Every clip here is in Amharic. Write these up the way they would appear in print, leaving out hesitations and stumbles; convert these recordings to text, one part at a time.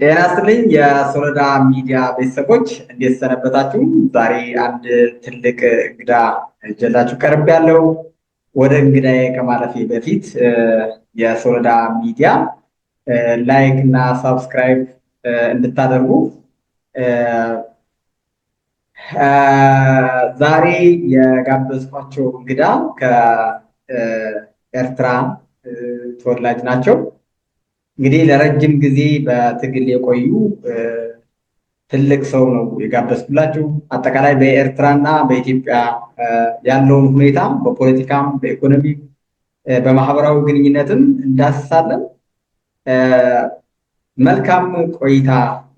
ጤና ይስጥልኝ የሶሎዳ ሚዲያ ቤተሰቦች እንዴት ሰነበታችሁ? ዛሬ አንድ ትልቅ እንግዳ ይዤላችሁ ቀርቤያለሁ። ወደ እንግዳዬ ከማለፌ በፊት የሶሎዳ ሚዲያ ላይክ እና ሳብስክራይብ እንድታደርጉ ዛሬ የጋበዝኳቸው እንግዳ ከኤርትራ ተወላጅ ናቸው። እንግዲህ ለረጅም ጊዜ በትግል የቆዩ ትልቅ ሰው ነው የጋበዝኩላችሁ። አጠቃላይ በኤርትራና በኢትዮጵያ ያለውን ሁኔታ በፖለቲካም፣ በኢኮኖሚ፣ በማህበራዊ ግንኙነትም እንዳስሳለን። መልካም ቆይታ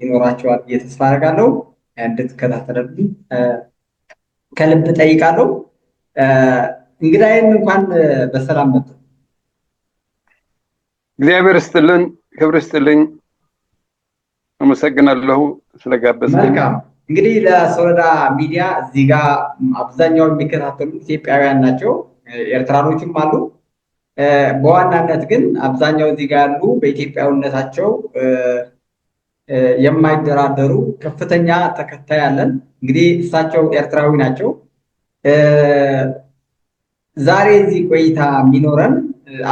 ይኖራቸዋል ብዬ ተስፋ አደርጋለሁ። እንድትከታተሉኝ ከልብ ጠይቃለሁ። እንግዳዬን እንኳን በሰላም መጡ። እግዚአብሔር ይስጥልን፣ ክብር ይስጥልኝ። አመሰግናለሁ ስለጋበዝከኝ። መልካም እንግዲህ ለሶሎዳ ሚዲያ እዚህ ጋር አብዛኛው የሚከታተሉ ኢትዮጵያውያን ናቸው፣ ኤርትራኖችም አሉ። በዋናነት ግን አብዛኛው እዚህ ጋር ያሉ በኢትዮጵያዊነታቸው የማይደራደሩ ከፍተኛ ተከታይ አለን። እንግዲህ እሳቸው ኤርትራዊ ናቸው። ዛሬ እዚህ ቆይታ የሚኖረን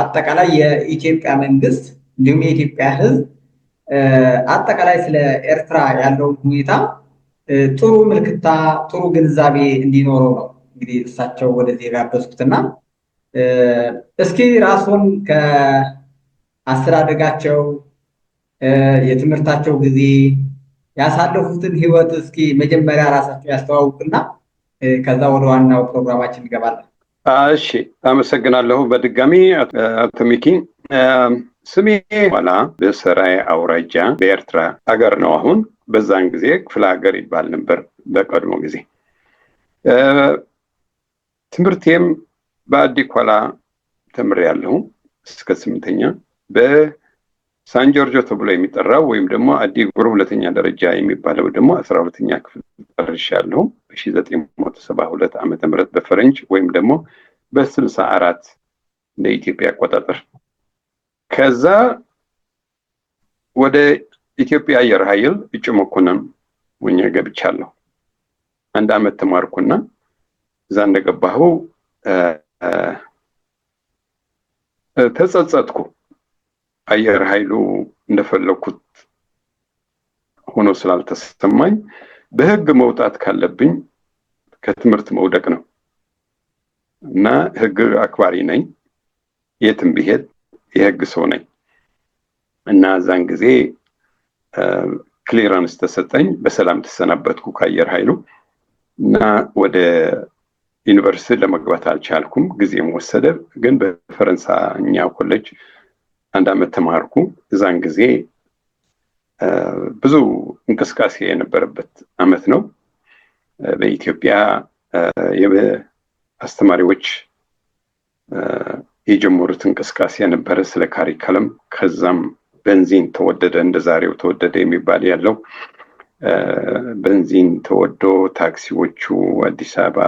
አጠቃላይ የኢትዮጵያ መንግስት እንዲሁም የኢትዮጵያ ሕዝብ አጠቃላይ ስለ ኤርትራ ያለውን ሁኔታ ጥሩ ምልክታ፣ ጥሩ ግንዛቤ እንዲኖረው ነው እንግዲህ እሳቸው ወደዚህ የጋበዝኩትና እስኪ ራስዎን ከአስተዳደጋቸው የትምህርታቸው ጊዜ ያሳለፉትን ህይወት እስኪ መጀመሪያ ራሳቸው ያስተዋውቁና ከዛ ወደ ዋናው ፕሮግራማችን እንገባለን። እሺ፣ አመሰግናለሁ በድጋሚ አቶ ሚኪ። ስሜ ኋላ በሰራይ አውራጃ በኤርትራ ሀገር ነው። አሁን በዛን ጊዜ ክፍለ ሀገር ይባል ነበር በቀድሞ ጊዜ። ትምህርቴም በአዲ ኳላ ተምሬያለሁ እስከ 8ኛ። በሳን ጆርጆ ተብሎ የሚጠራው ወይም ደግሞ አዲ ጉር ሁለተኛ ደረጃ የሚባለው ደግሞ 12ኛ ክፍል ደርሻለሁ በ1972 ዓመተ ምህረት በፈረንጅ ወይም ደግሞ በ64 ለኢትዮጵያ አቆጣጠር። ከዛ ወደ ኢትዮጵያ አየር ኃይል እጩ መኮንን ሆኜ ገብቻለሁ። 1 ዓመት ተማርኩና እዛ እንደገባሁ ተጸጸትኩ። አየር ኃይሉ እንደፈለኩት ሆኖ ስላልተሰማኝ በህግ መውጣት ካለብኝ ከትምህርት መውደቅ ነው እና ህግ አክባሪ ነኝ፣ የትም ብሄድ የህግ ሰው ነኝ እና እዛን ጊዜ ክሊራንስ ተሰጠኝ። በሰላም ተሰናበትኩ ከአየር ኃይሉ እና ወደ ዩኒቨርሲቲ ለመግባት አልቻልኩም። ጊዜም ወሰደ። ግን በፈረንሳይኛ ኮሌጅ 1 ዓመት ተማርኩ። እዛን ጊዜ ብዙ እንቅስቃሴ የነበረበት ዓመት ነው። በኢትዮጵያ አስተማሪዎች የጀመሩት እንቅስቃሴ ነበረ ስለ ካሪከለም። ከዛም ቤንዚን ተወደደ፣ እንደዛሬው ተወደደ የሚባል ያለው ቤንዚን ተወዶ ታክሲዎቹ አዲስ አበባ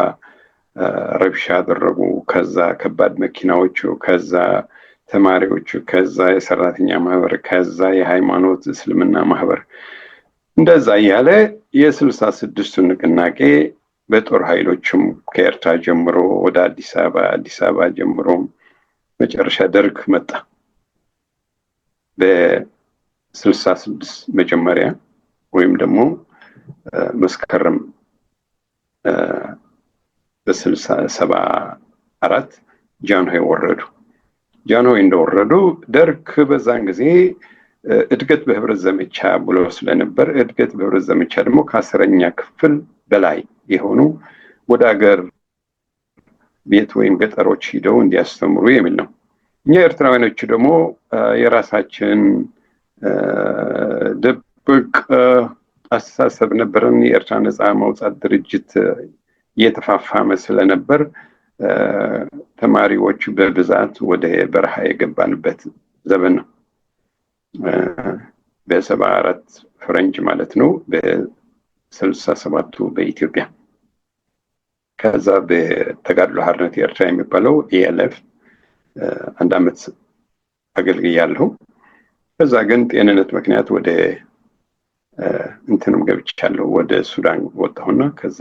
ረብሻ አደረጉ። ከዛ ከባድ መኪናዎቹ፣ ከዛ ተማሪዎቹ፣ ከዛ የሰራተኛ ማህበር፣ ከዛ የሃይማኖት እስልምና ማህበር፣ እንደዛ እያለ የ66ቱ ንቅናቄ በጦር ኃይሎችም ከኤርትራ ጀምሮ ወደ አዲስ አበባ ጀምሮ መጨረሻ ደርግ መጣ። በ66 መጀመሪያ ወይም ደግሞ መስከረም በ74 ጃንሆይ ወረዱ። ጃንሆይ እንደወረዱ ደርግ በዛን ጊዜ እድገት በህብረት ዘመቻ ብሎ ስለነበር እድገት በህብረት ዘመቻ ደግሞ ከ10ኛ ክፍል በላይ የሆኑ ወደ ሀገር ቤት ወይም ገጠሮች ሂደው እንዲያስተምሩ የሚል ነው። እኛ ኤርትራውያኖቹ ደግሞ የራሳችን ድብቅ አስተሳሰብ ነበረን። የኤርትራ ነፃ ማውጣት ድርጅት እየተፋፋመ ስለነበር ተማሪዎቹ በብዛት ወደ በረሃ የገባንበት ዘመን ነው። በ74 ፈረንጅ ማለት ነው፣ በ67ቱ በኢትዮጵያ። ከዛ በተጋድሎ ሓርነት ኤርትራ የሚባለው ኢኤልኤፍ 1 ዓመት አገልግያለሁ። ከዛ ግን ጤንነት ምክንያት ወደ እንትንም ገብቻለሁ። ወደ ሱዳን ወጣሁና ከዛ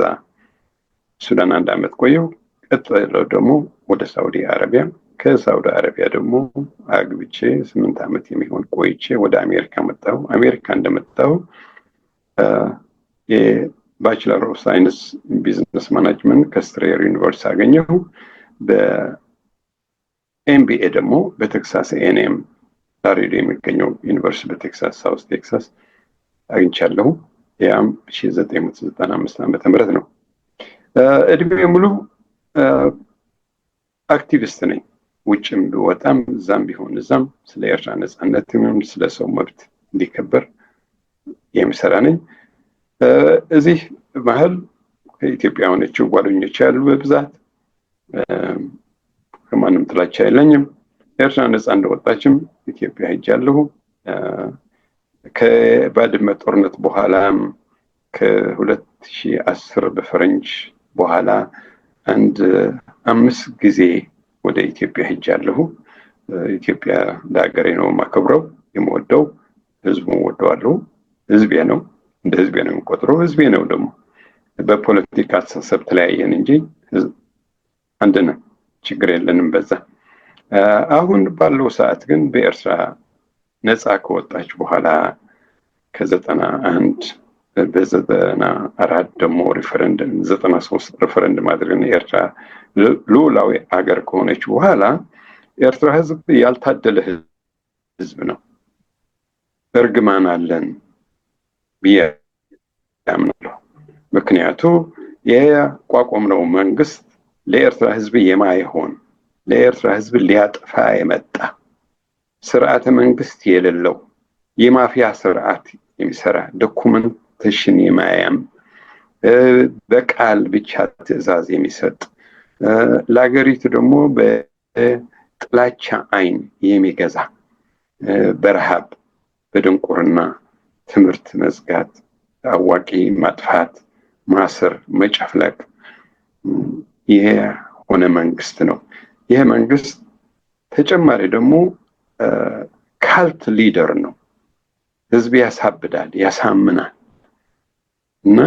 ሱዳን 1 ዓመት ቆየሁ። ቀጥሎ ደግሞ ወደ ሳውዲ አረቢያ፣ ከሳውዲ አረቢያ ደግሞ አግብቼ 8 ዓመት የሚሆን ቆይቼ ወደ አሜሪካ መጣሁ። አሜሪካ እንደመጣሁ የባችለር ኦፍ ሳይንስ ቢዝነስ ማናጅመንት ከስትሬር ዩኒቨርሲቲ አገኘሁ። በኤምቢኤ ደግሞ በቴክሳስ ኤንኤም ላሬዶ የሚገኘው ዩኒቨርሲቲ በቴክሳስ ሳውስ ቴክሳስ አግኝቻለሁ። ያም 1995 ዓመተ ምህረት ነው። እድሜ ሙሉ አክቲቪስት ነኝ። ውጭም ብወጣም እዛም ቢሆን እዛም ስለ ኤርትራ ነጻነት ምን ስለ ሰው መብት እንዲከበር የምሰራ ነኝ። እዚህ መሀል ከኢትዮጵያውያኖች ጓደኞች ያሉ በብዛት ከማንም ጥላቻ የለኝም። ኤርትራ ነጻ እንደወጣችም ኢትዮጵያ ሄጃለሁ። ከባድመ ጦርነት በኋላም ከ2010 በፈረንጅ በኋላ 5 ጊዜ ወደ ኢትዮጵያ ሄጃለሁ። ኢትዮጵያ ለሀገሬ ነው የማከብረው፣ የምወደው፣ ህዝቡን ወደዋለሁ። ህዝቤ ነው፣ እንደ ህዝቤ ነው የምቆጥረው። ህዝቤ ነው ደግሞ በፖለቲካ አስተሳሰብ ተለያየን እንጂ አንድ ነን፣ ችግር የለንም በዛ። አሁን ባለው ሰዓት ግን በኤርትራ ነፃ ከወጣች በኋላ ከ91 በ94 ደግሞ ሪፈረንደም 93 ሪፈረንደም አድርገን ኤርትራ ሉዓላዊ ሀገር ከሆነች በኋላ ኤርትራ ህዝብ ያልታደለ ህዝብ ነው። እርግማን አለን ብዬ አምናለሁ። ምክንያቱ የቋቋምነው መንግስት ለኤርትራ ህዝብ የማይሆን ለኤርትራ ህዝብ ሊያጠፋ የመጣ ስርዓተ መንግስት የሌለው የማፊያ ስርዓት የሚሰራ ዶኩመንቴሽን የማያም በቃል ብቻ ትዕዛዝ የሚሰጥ ለሀገሪቱ ደግሞ በጥላቻ አይን የሚገዛ በረሃብ በድንቁርና ትምህርት መዝጋት፣ አዋቂ ማጥፋት፣ ማሰር፣ መጨፍለቅ ይሄ ሆነ መንግስት ነው። ይሄ መንግስት ተጨማሪ ደግሞ ካልት ሊደር ነው። ህዝብ ያሳብዳል፣ ያሳምናል። እና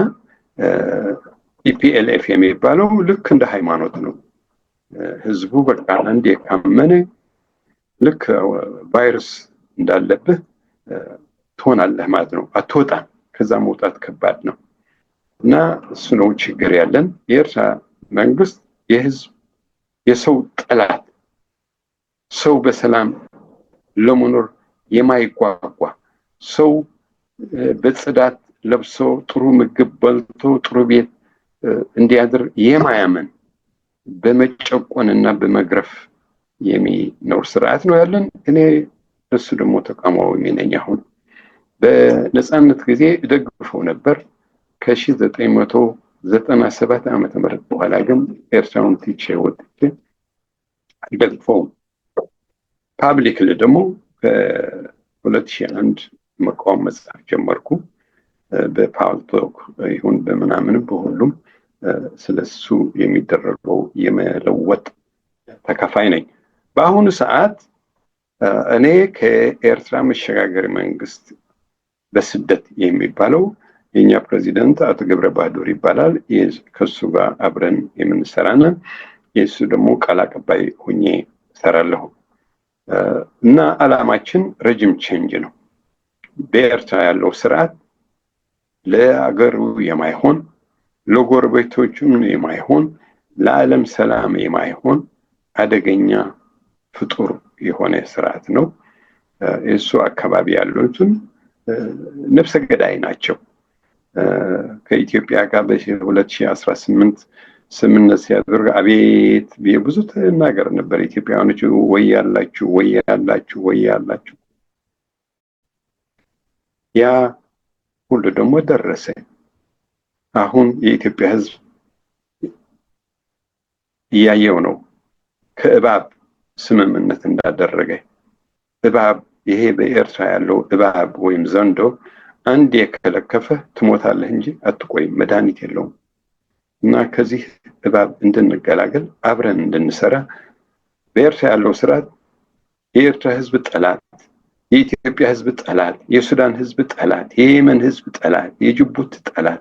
ኢፒኤልኤፍ የሚባለው ልክ እንደ ሃይማኖት ነው። ህዝቡ በቃ አንድ የካመነ ልክ ቫይረስ እንዳለብህ ትሆናለህ ማለት ነው። አትወጣም። ከዛ መውጣት ከባድ ነው። እና እሱ ነው ችግር ያለን። የኤርትራ መንግስት የህዝብ የሰው ጠላት፣ ሰው በሰላም ለመኖር የማይጓጓ ሰው በጽዳት ለብሶ ጥሩ ምግብ በልቶ ጥሩ ቤት እንዲያድር የማያምን በመጨቆንና በመግረፍ የሚኖር ስርዓት ነው ያለን። እኔ እሱ ደግሞ ተቃዋሚ ነኝ። አሁን በነጻነት ጊዜ ደግፈው ነበር። ከ1997 ዓመተ ምህረት በኋላ ግን ኤርትራውን ትቼ ወጥቼ አልደግፈውም። ፓብሊክሊ ደግሞ ከ2001 መቃወም መጽሐፍ ጀመርኩ። በፓልቶክ ይሁን በምናምን በሁሉም ስለሱ የሚደረገው የመለወጥ ተካፋይ ነኝ። በአሁኑ ሰዓት እኔ ከኤርትራ መሸጋገር መንግስት በስደት የሚባለው የኛ ፕሬዚደንት አቶ ገብረ ባዶር ይባላል። ከሱ ጋር አብረን የምንሰራና የሱ ደግሞ ቃል አቀባይ ሆኜ እሰራለሁ። እና አላማችን ረጅም ቼንጅ ነው። በኤርትራ ያለው ስርዓት ለአገሩ የማይሆን ለጎረቤቶቹም የማይሆን ለዓለም ሰላም የማይሆን አደገኛ ፍጡር የሆነ ስርዓት ነው። እሱ አካባቢ ያሉትን ነፍሰ ገዳይ ናቸው። ከኢትዮጵያ ጋር በ2018 ስምምነት ሲያደርግ አቤት ብዙ ተናገር ነበር። ኢትዮጵያውያኖች ወያላችሁ ወያላችሁ ወያላችሁ። ያ ሁሉ ደግሞ ደረሰ። አሁን የኢትዮጵያ ሕዝብ እያየው ነው። ከእባብ ስምምነት እንዳደረገ እባብ ይሄ በኤርትራ ያለው እባብ ወይም ዘንዶ አንድ የከለከፈ ትሞታለህ እንጂ አትቆይም፣ መድኃኒት የለውም። እና ከዚህ እባብ እንድንገላገል አብረን እንድንሰራ በኤርትራ ያለው ስርዓት የኤርትራ ህዝብ ጠላት፣ የኢትዮጵያ ህዝብ ጠላት፣ የሱዳን ህዝብ ጠላት፣ የየመን ህዝብ ጠላት፣ የጅቡቲ ጠላት፣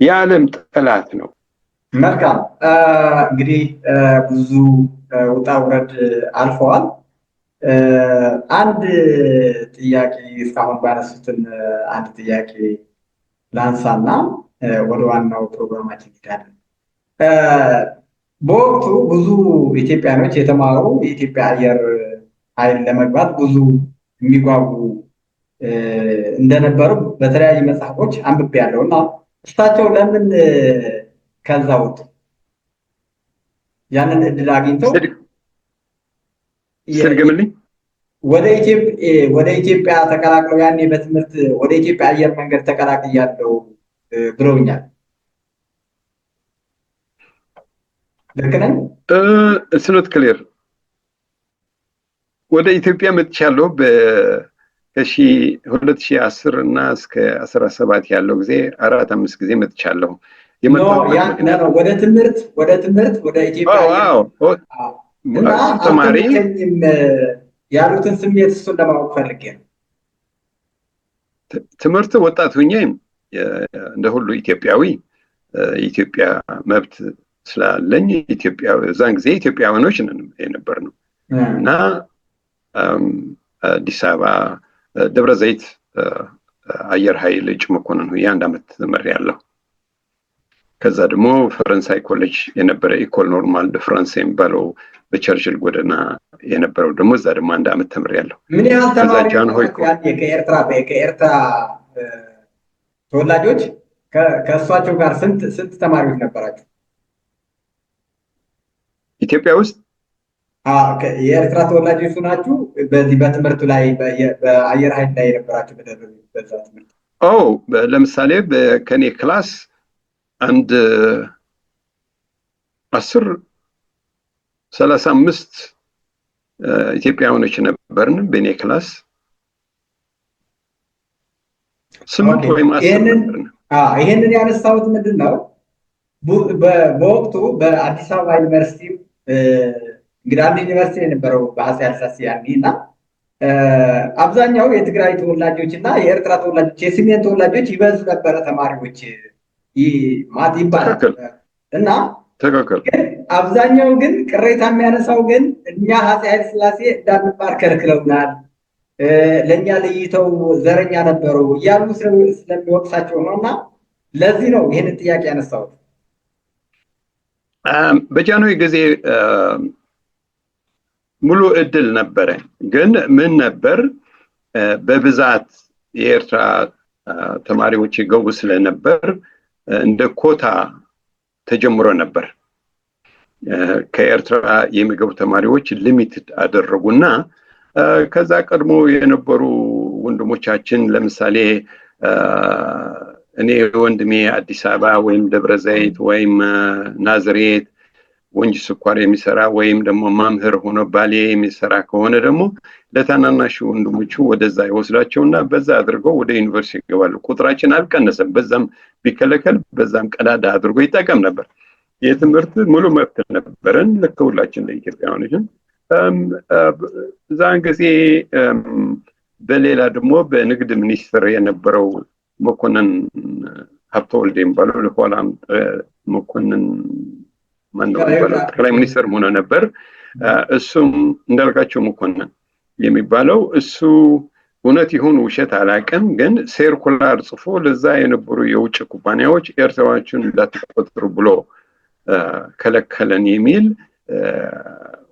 የዓለም ጠላት ነው። መልካም እንግዲህ ብዙ ውጣ ውረድ አልፈዋል። አንድ ጥያቄ እስካሁን ባነሱትን አንድ ጥያቄ ላንሳና ወደ ዋናው ፕሮግራማችን እንሄዳለን። በወቅቱ ብዙ ኢትዮጵያኖች የተማሩ የኢትዮጵያ አየር ኃይል ለመግባት ብዙ የሚጓጉ እንደነበሩ በተለያዩ መጽሐፎች አንብቤያለሁ እና እሳቸው ለምን ከዛ ወጡ? ያንን እድል አግኝተው ስድግምልኝ ወደ ኢትዮጵያ ተቀላቅለው ያኔ በትምህርት ወደ ኢትዮጵያ አየር መንገድ ተቀላቅያለሁ ብለውኛል። ልክ ነኝ? ስኖት ክሊር ወደ ኢትዮጵያ መጥቻለሁ በ2010 እና እስከ 17 ያለው ጊዜ 4-5 ጊዜ መጥቻለሁ። ወደ ትምህርት ወደ ኢትዮጵያ እና ተማሪ ያሉትን ስሜት እሱን ለማወቅ ፈልጌ ነው። ትምህርት ወጣት ሁኜ እንደ ሁሉ ኢትዮጵያዊ የኢትዮጵያ መብት ስላለኝ እዛን ጊዜ ኢትዮጵያውያኖች የነበር ነው እና አዲስ አበባ ደብረ ዘይት አየር ኃይል እጩ መኮንን ሁኜ 1 ዓመት ተመርቄያለሁ። ከዛ ደግሞ ፈረንሳይ ኮሌጅ የነበረ ኢኮል ኖርማል ደ ፍራንስ የሚባለው በቸርችል ጎዳና የነበረው ደግሞ እዛ ደግሞ 1 ዓመት ተምሬያለሁ። ምን ያህል ተማሪዎች ከኤርትራ ተወላጆች ከእሷቸው ጋር ስንት ተማሪዎች ነበራችሁ ኢትዮጵያ ውስጥ? የኤርትራ ተወላጆች ናችሁ? በዚህ በትምህርቱ ላይ በአየር ኃይል ላይ የነበራችሁ በዛ ትምህርት? ለምሳሌ ከኔ ክላስ አንድ 35 ኢትዮጵያውያኖች ነበርን በኔ ክላስ 8 ወይም 10 ነበርን። ይሄንን ያነሳሁት ምንድን ነው በወቅቱ በአዲስ አበባ ዩኒቨርሲቲ እንግዲህ አንድ ዩኒቨርሲቲ የነበረው በአፄ ኃይለ ሥላሴ ያኔ እና አብዛኛው የትግራይ ተወላጆች እና የኤርትራ ተወላጆች የሰሜን ተወላጆች ይበዙ ነበረ ተማሪዎች ይባላል እና አብዛኛው ግን ቅሬታ የሚያነሳው ግን እኛ አፄ ኃይለ ሥላሴ እንዳንማር ከልክለውናል፣ ለእኛ ለይተው ዘረኛ ነበሩ እያሉ ስለሚወቅሳቸው ነው። እና ለዚህ ነው ይህንን ጥያቄ ያነሳሁት። በጃንሆይ ጊዜ ሙሉ እድል ነበረ። ግን ምን ነበር በብዛት የኤርትራ ተማሪዎች ይገቡ ስለነበር እንደ ኮታ ተጀምሮ ነበር። ከኤርትራ የሚገቡ ተማሪዎች ሊሚትድ አደረጉና ከዛ ቀድሞ የነበሩ ወንድሞቻችን ለምሳሌ እኔ ወንድሜ አዲስ አበባ ወይም ደብረ ዘይት ወይም ናዝሬት ወንጂ ስኳር የሚሰራ ወይም ደግሞ ማምህር ሆኖ ባሌ የሚሰራ ከሆነ ደግሞ ለታናናሽ ወንድሞቹ ወደዛ ይወስዳቸውና በዛ አድርገው ወደ ዩኒቨርሲቲ ይገባሉ። ቁጥራችን አልቀነሰም። በዛም ቢከለከል በዛም ቀዳዳ አድርጎ ይጠቀም ነበር። የትምህርት ሙሉ መብት ነበረን ልክ ሁላችን ለኢትዮጵያውያኖች። ዛን ጊዜ በሌላ ደግሞ በንግድ ሚኒስቴር የነበረው መኮንን ሀብተወልድ የሚባለው ለኋላም መኮንን ማነው የሚባለው ጠቅላይ ሚኒስትር ሆኖ ነበር። እሱም እንዳልካቸው መኮንን የሚባለው እሱ እውነት ይሁን ውሸት አላውቅም፣ ግን ሴርኩላር ጽፎ ለዛ የነበሩ የውጭ ኩባንያዎች ኤርትራዎችን እንዳትቆጥሩ ብሎ ከለከለን የሚል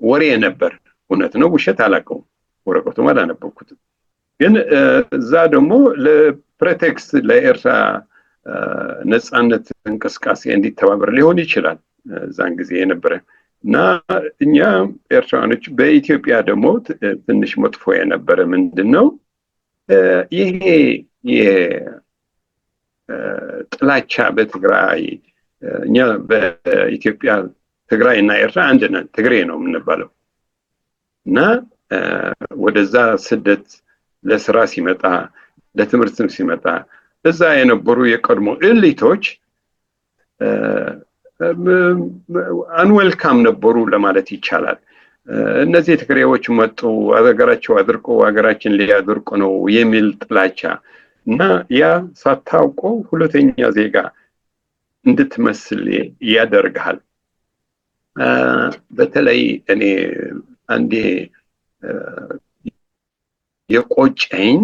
ወሬ ነበር። እውነት ነው ውሸት አላውቀውም፣ ወረቀቱም አላነበብኩትም። ግን እዛ ደግሞ ለፕሬቴክስት ለኤርትራ ነፃነት እንቅስቃሴ እንዲተባበር ሊሆን ይችላል ዛን ጊዜ የነበረ እና እኛ ኤርትራኖች በኢትዮጵያ ደግሞ ትንሽ መጥፎ የነበረ ምንድነው ይሄ የጥላቻ በትግራይ እኛ በኢትዮጵያ ትግራይ እና ኤርትራ አንድ ነን፣ ትግሬ ነው የምንባለው እና ወደዛ ስደት ለስራ ሲመጣ ለትምህርትም ሲመጣ እዛ የነበሩ የቀድሞ ኤሊቶች አንዌልካም ነበሩ ለማለት ይቻላል። እነዚህ ትግሬዎች መጡ ሀገራቸው አድርቆ ሀገራችን ሊያድርቁ ነው የሚል ጥላቻ እና ያ ሳታውቀው ሁለተኛ ዜጋ እንድትመስል ያደርግሃል። በተለይ እኔ አንዴ የቆጨኝ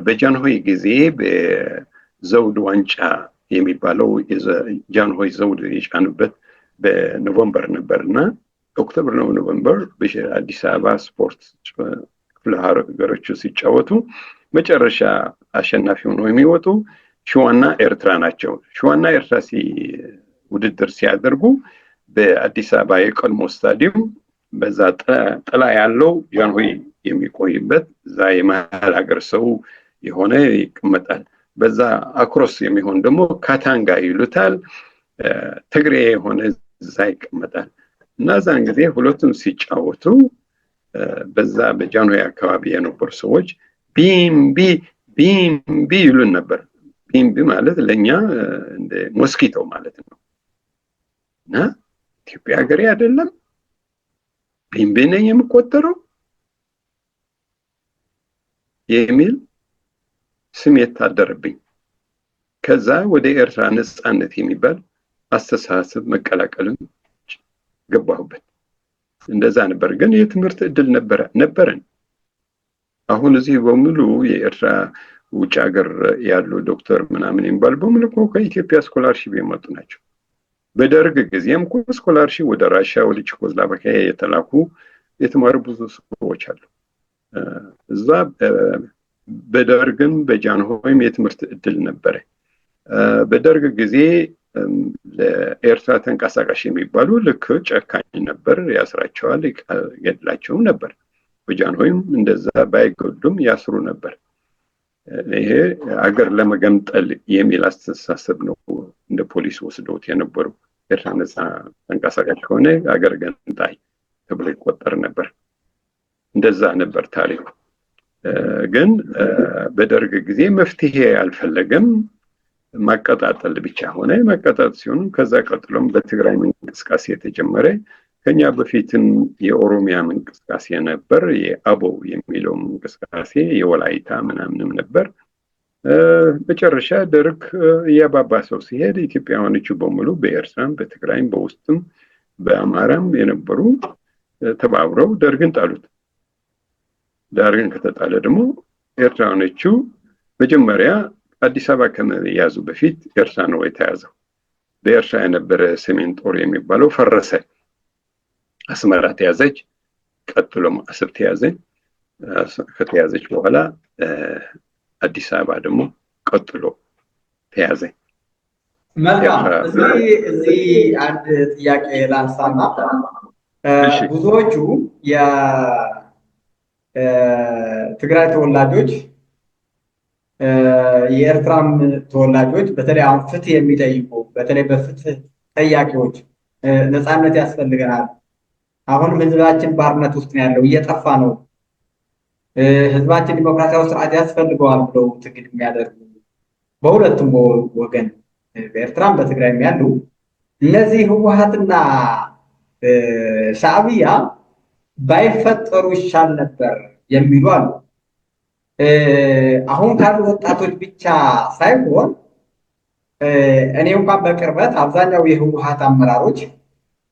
በጃንሆይ ጊዜ በዘውድ ዋንጫ የሚባለው ጃንሆይ ዘውድ የጫኑበት በኖቨምበር ነበርና ኦክቶበር ነው ኖቨምበር በአዲስ አበባ ስፖርት ክፍለ ሀገሮች ሲጫወቱ መጨረሻ አሸናፊ ሆነው የሚወጡ ሸዋና ኤርትራ ናቸው። ሸዋና ኤርትራ ውድድር ሲያደርጉ በአዲስ አበባ የቀድሞ ስታዲየም በዛ ጥላ ያለው ጃንሆይ የሚቆይበት እዛ የመሀል ሀገር ሰው የሆነ ይቀመጣል። በዛ አክሮስ የሚሆን ደግሞ ካታንጋ ይሉታል ትግሬ የሆነ እዛ ይቀመጣል። እና ዛን ጊዜ ሁለቱም ሲጫወቱ በዛ በጃንሆይ አካባቢ የነበሩ ሰዎች ቢምቢ ቢምቢ ይሉን ነበር። ቢምቢ ማለት ለኛ እንደ ሞስኪቶ ማለት ነው። እና ኢትዮጵያ ሀገሬ አይደለም ቢምቢ ነኝ የምቆጠረው የሚል ስሜት አደረብኝ። ከዛ ወደ ኤርትራ ነፃነት የሚባል አስተሳሰብ መቀላቀልን ገባሁበት። እንደዛ ነበር። ግን የትምህርት እድል ነበረን። አሁን እዚህ በሙሉ የኤርትራ ውጭ ሀገር ያሉ ዶክተር ምናምን የሚባሉ በሙሉ ከኢትዮጵያ ስኮላርሺፕ የመጡ ናቸው። በደርግ ጊዜም ስኮላርሺፕ ወደ ራሽያ ወደ ቼኮስሎቫኪያ የተላኩ የተማሩ ብዙ ሰዎች አሉ። እዛ በደርግም በጃንሆይም የትምህርት እድል ነበረ። በደርግ ጊዜ ለኤርትራ ተንቀሳቃሽ የሚባሉ ልክ ጨካኝ ነበር፣ ያስራቸዋል፣ ይገድላቸውም ነበር። በጃንሆይም እንደዛ ባይገዱም ያስሩ ነበር። ይሄ አገር ለመገንጠል የሚል አስተሳሰብ ነው እንደ ፖሊስ ወስደውት የነበሩ። ኤርትራ ነፃ ተንቀሳቃሽ ከሆነ አገር ገንጣይ ተብሎ ይቆጠር ነበር። እንደዛ ነበር ታሪኩ። ግን በደርግ ጊዜ መፍትሄ አልፈለገም፣ ማቀጣጠል ብቻ ሆነ። ማቀጣጠል ሲሆን ከዛ ቀጥሎም በትግራይ እንቅስቃሴ የተጀመረ ከኛ በፊትም የኦሮሚያ እንቅስቃሴ ነበር። የአቦው የሚለው እንቅስቃሴ የወላይታ ምናምንም ነበር። መጨረሻ ደርግ እያባባሰው ሲሄድ ኢትዮጵያውያኖቹ በሙሉ በኤርትራም በትግራይም በውስጥም በአማራም የነበሩ ተባብረው ደርግን ጣሉት። ደርግን ከተጣለ ደግሞ ኤርትራውያኖቹ መጀመሪያ አዲስ አበባ ከመያዙ በፊት ኤርትራ ነው የተያዘው። በኤርትራ የነበረ ሰሜን ጦር የሚባለው ፈረሰ። አስመራ ተያዘች፣ ቀጥሎም አሰብ ተያዘች። ከተያዘች በኋላ አዲስ አበባ ደግሞ ቀጥሎ ተያዘ። መልካም። እዚህ አንድ ጥያቄ ላንሳና ብዙዎቹ የትግራይ ተወላጆች የኤርትራም ተወላጆች በተለይ አሁን ፍትህ የሚጠይቁ በተለይ በፍትህ ጠያቂዎች ነፃነት ያስፈልገናል፣ አሁንም ህዝባችን ባርነት ውስጥ ነው ያለው፣ እየጠፋ ነው፣ ህዝባችን ዲሞክራሲያዊ ስርዓት ያስፈልገዋል ብለው ትግል የሚያደርጉ በሁለቱም ወገን በኤርትራም በትግራይም ያሉ እነዚህ ህወሓትና ሻዕቢያ ባይፈጠሩ ይሻል ነበር የሚሉ አሉ። አሁን ካሉ ወጣቶች ብቻ ሳይሆን እኔ እንኳን በቅርበት አብዛኛው የህወሓት አመራሮች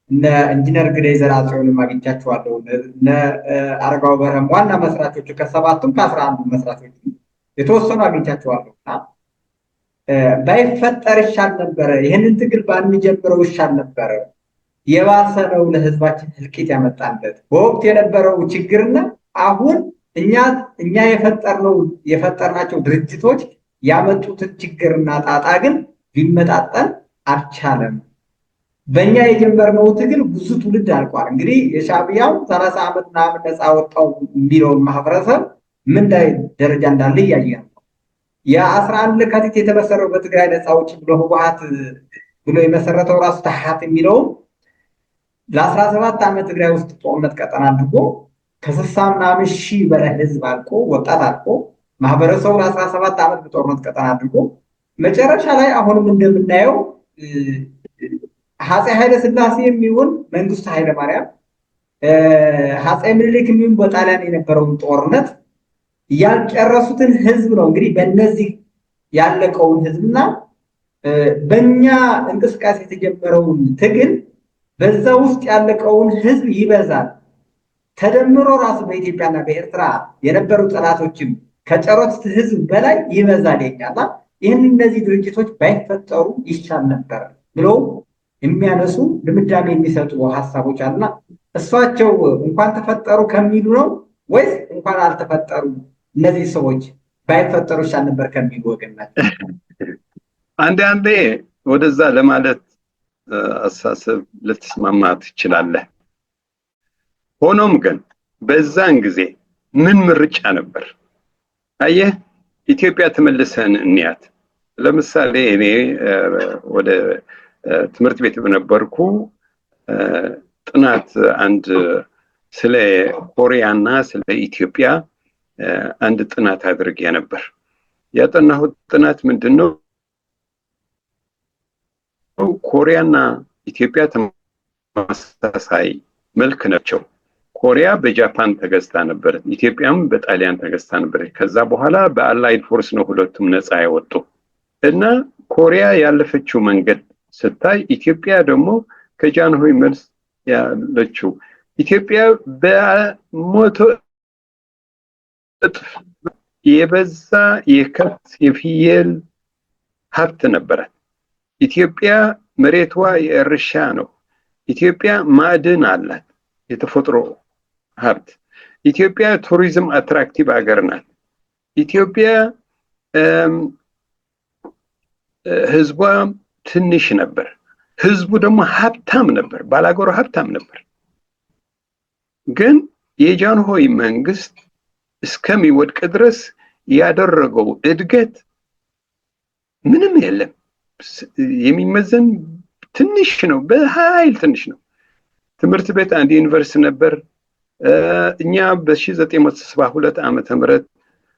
እነ ኢንጂነር ግደይ ዘርአጽዮንም አግኝቻቸዋለሁ። እነ አረጋው በርሀም ዋና መስራቾቹ ከ7ቱም ከ11 መስራቾቹ የተወሰኑ አግኝቻቸዋለሁ። ባይፈጠር ይሻል ነበረ፣ ይህንን ትግል ባንጀምረው ይሻል ነበረ፣ የባሰ ነው ለህዝባችን እልቂት ያመጣለት በወቅት የነበረው ችግርና አሁን እኛ የፈጠርናቸው ድርጅቶች ያመጡትን ችግርና ጣጣ ግን ሊመጣጠን አልቻለም። በእኛ የጀመርነው ትግል ብዙ ትውልድ አልቋል። እንግዲህ የሻዕቢያው 30 ዓመት ምናምን ነፃ ወጣው የሚለውን ማህበረሰብ ምን ላይ ደረጃ እንዳለ እያየ ነው። የ11 ለካቲት የተመሰረው በትግራይ ነፃ አውጪ ብሎ ህወሓት ብሎ የመሰረተው ራሱ ታሓት የሚለው ለ17 ዓመት ትግራይ ውስጥ ጦርነት ቀጠና አድርጎ ከ60 ምናምን ሺህ በላይ ህዝብ አልቆ ወጣት አልቆ ማህበረሰቡ ለ17 ዓመት በጦርነት ቀጠና አድርጎ መጨረሻ ላይ አሁንም እንደምናየው አፄ ኃይለ ሥላሴ የሚሆን መንግስቱ ኃይለ ማርያም አፄ ምኒልክ የሚሆን በጣሊያን የነበረውን ጦርነት ያልጨረሱትን ህዝብ ነው እንግዲህ በእነዚህ ያለቀውን ህዝብና በእኛ እንቅስቃሴ የተጀመረውን ትግል በዛ ውስጥ ያለቀውን ህዝብ ይበዛል ተደምሮ ራሱ በኢትዮጵያና በኤርትራ የነበሩ ጠላቶችም ከጨረሱት ህዝብ በላይ ይበዛል የኛና ይህን እነዚህ ድርጅቶች ባይፈጠሩ ይሻል ነበር ብለው የሚያነሱ ድምዳሜ የሚሰጡ ሀሳቦች አሉና እሷቸው እንኳን ተፈጠሩ ከሚሉ ነው ወይስ እንኳን አልተፈጠሩ እነዚህ ሰዎች ባይፈጠሩ ይሻል ነበር ከሚሉ ወገን ናቸው? አንዴ ወደዛ ለማለት አሳሰብ ልትስማማ ትችላለህ። ሆኖም ግን በዛን ጊዜ ምን ምርጫ ነበር? አየህ ኢትዮጵያ ተመልሰን እንያት። ለምሳሌ እኔ ወደ ትምህርት ቤት በነበርኩ ጥናት አንድ ስለ ኮሪያና ስለ ኢትዮጵያ አንድ ጥናት አድርጌ ነበር። ያጠናሁት ጥናት ምንድነው? ኮሪያና ኢትዮጵያ ተመሳሳይ መልክ ናቸው። ኮሪያ በጃፓን ተገዝታ ነበር፣ ኢትዮጵያም በጣሊያን ተገዝታ ነበር። ከዛ በኋላ በአላይድ ፎርስ ነው ሁለቱም ነፃ ያወጡ እና ኮሪያ ያለፈችው መንገድ ስታይ ኢትዮጵያ ደግሞ ከጃንሆይ መልስ ያለችው ኢትዮጵያ በሞቶ እጥፍ የበዛ የከብት የፍየል ሀብት ነበራት። ኢትዮጵያ መሬቷ የእርሻ ነው። ኢትዮጵያ ማዕድን አላት፣ የተፈጥሮ ሀብት። ኢትዮጵያ ቱሪዝም አትራክቲቭ ሀገር ናት። ኢትዮጵያ ህዝቧ ትንሽ ነበር፣ ህዝቡ ደግሞ ሀብታም ነበር፣ ባላገሩ ሀብታም ነበር። ግን የጃንሆይ መንግስት እስከሚወድቅ ድረስ ያደረገው እድገት ምንም የለም፣ የሚመዘን ትንሽ ነው፣ በኃይል ትንሽ ነው። ትምህርት ቤት አንድ ዩኒቨርሲቲ ነበር። እኛ በ1972 ዓመተ ምህረት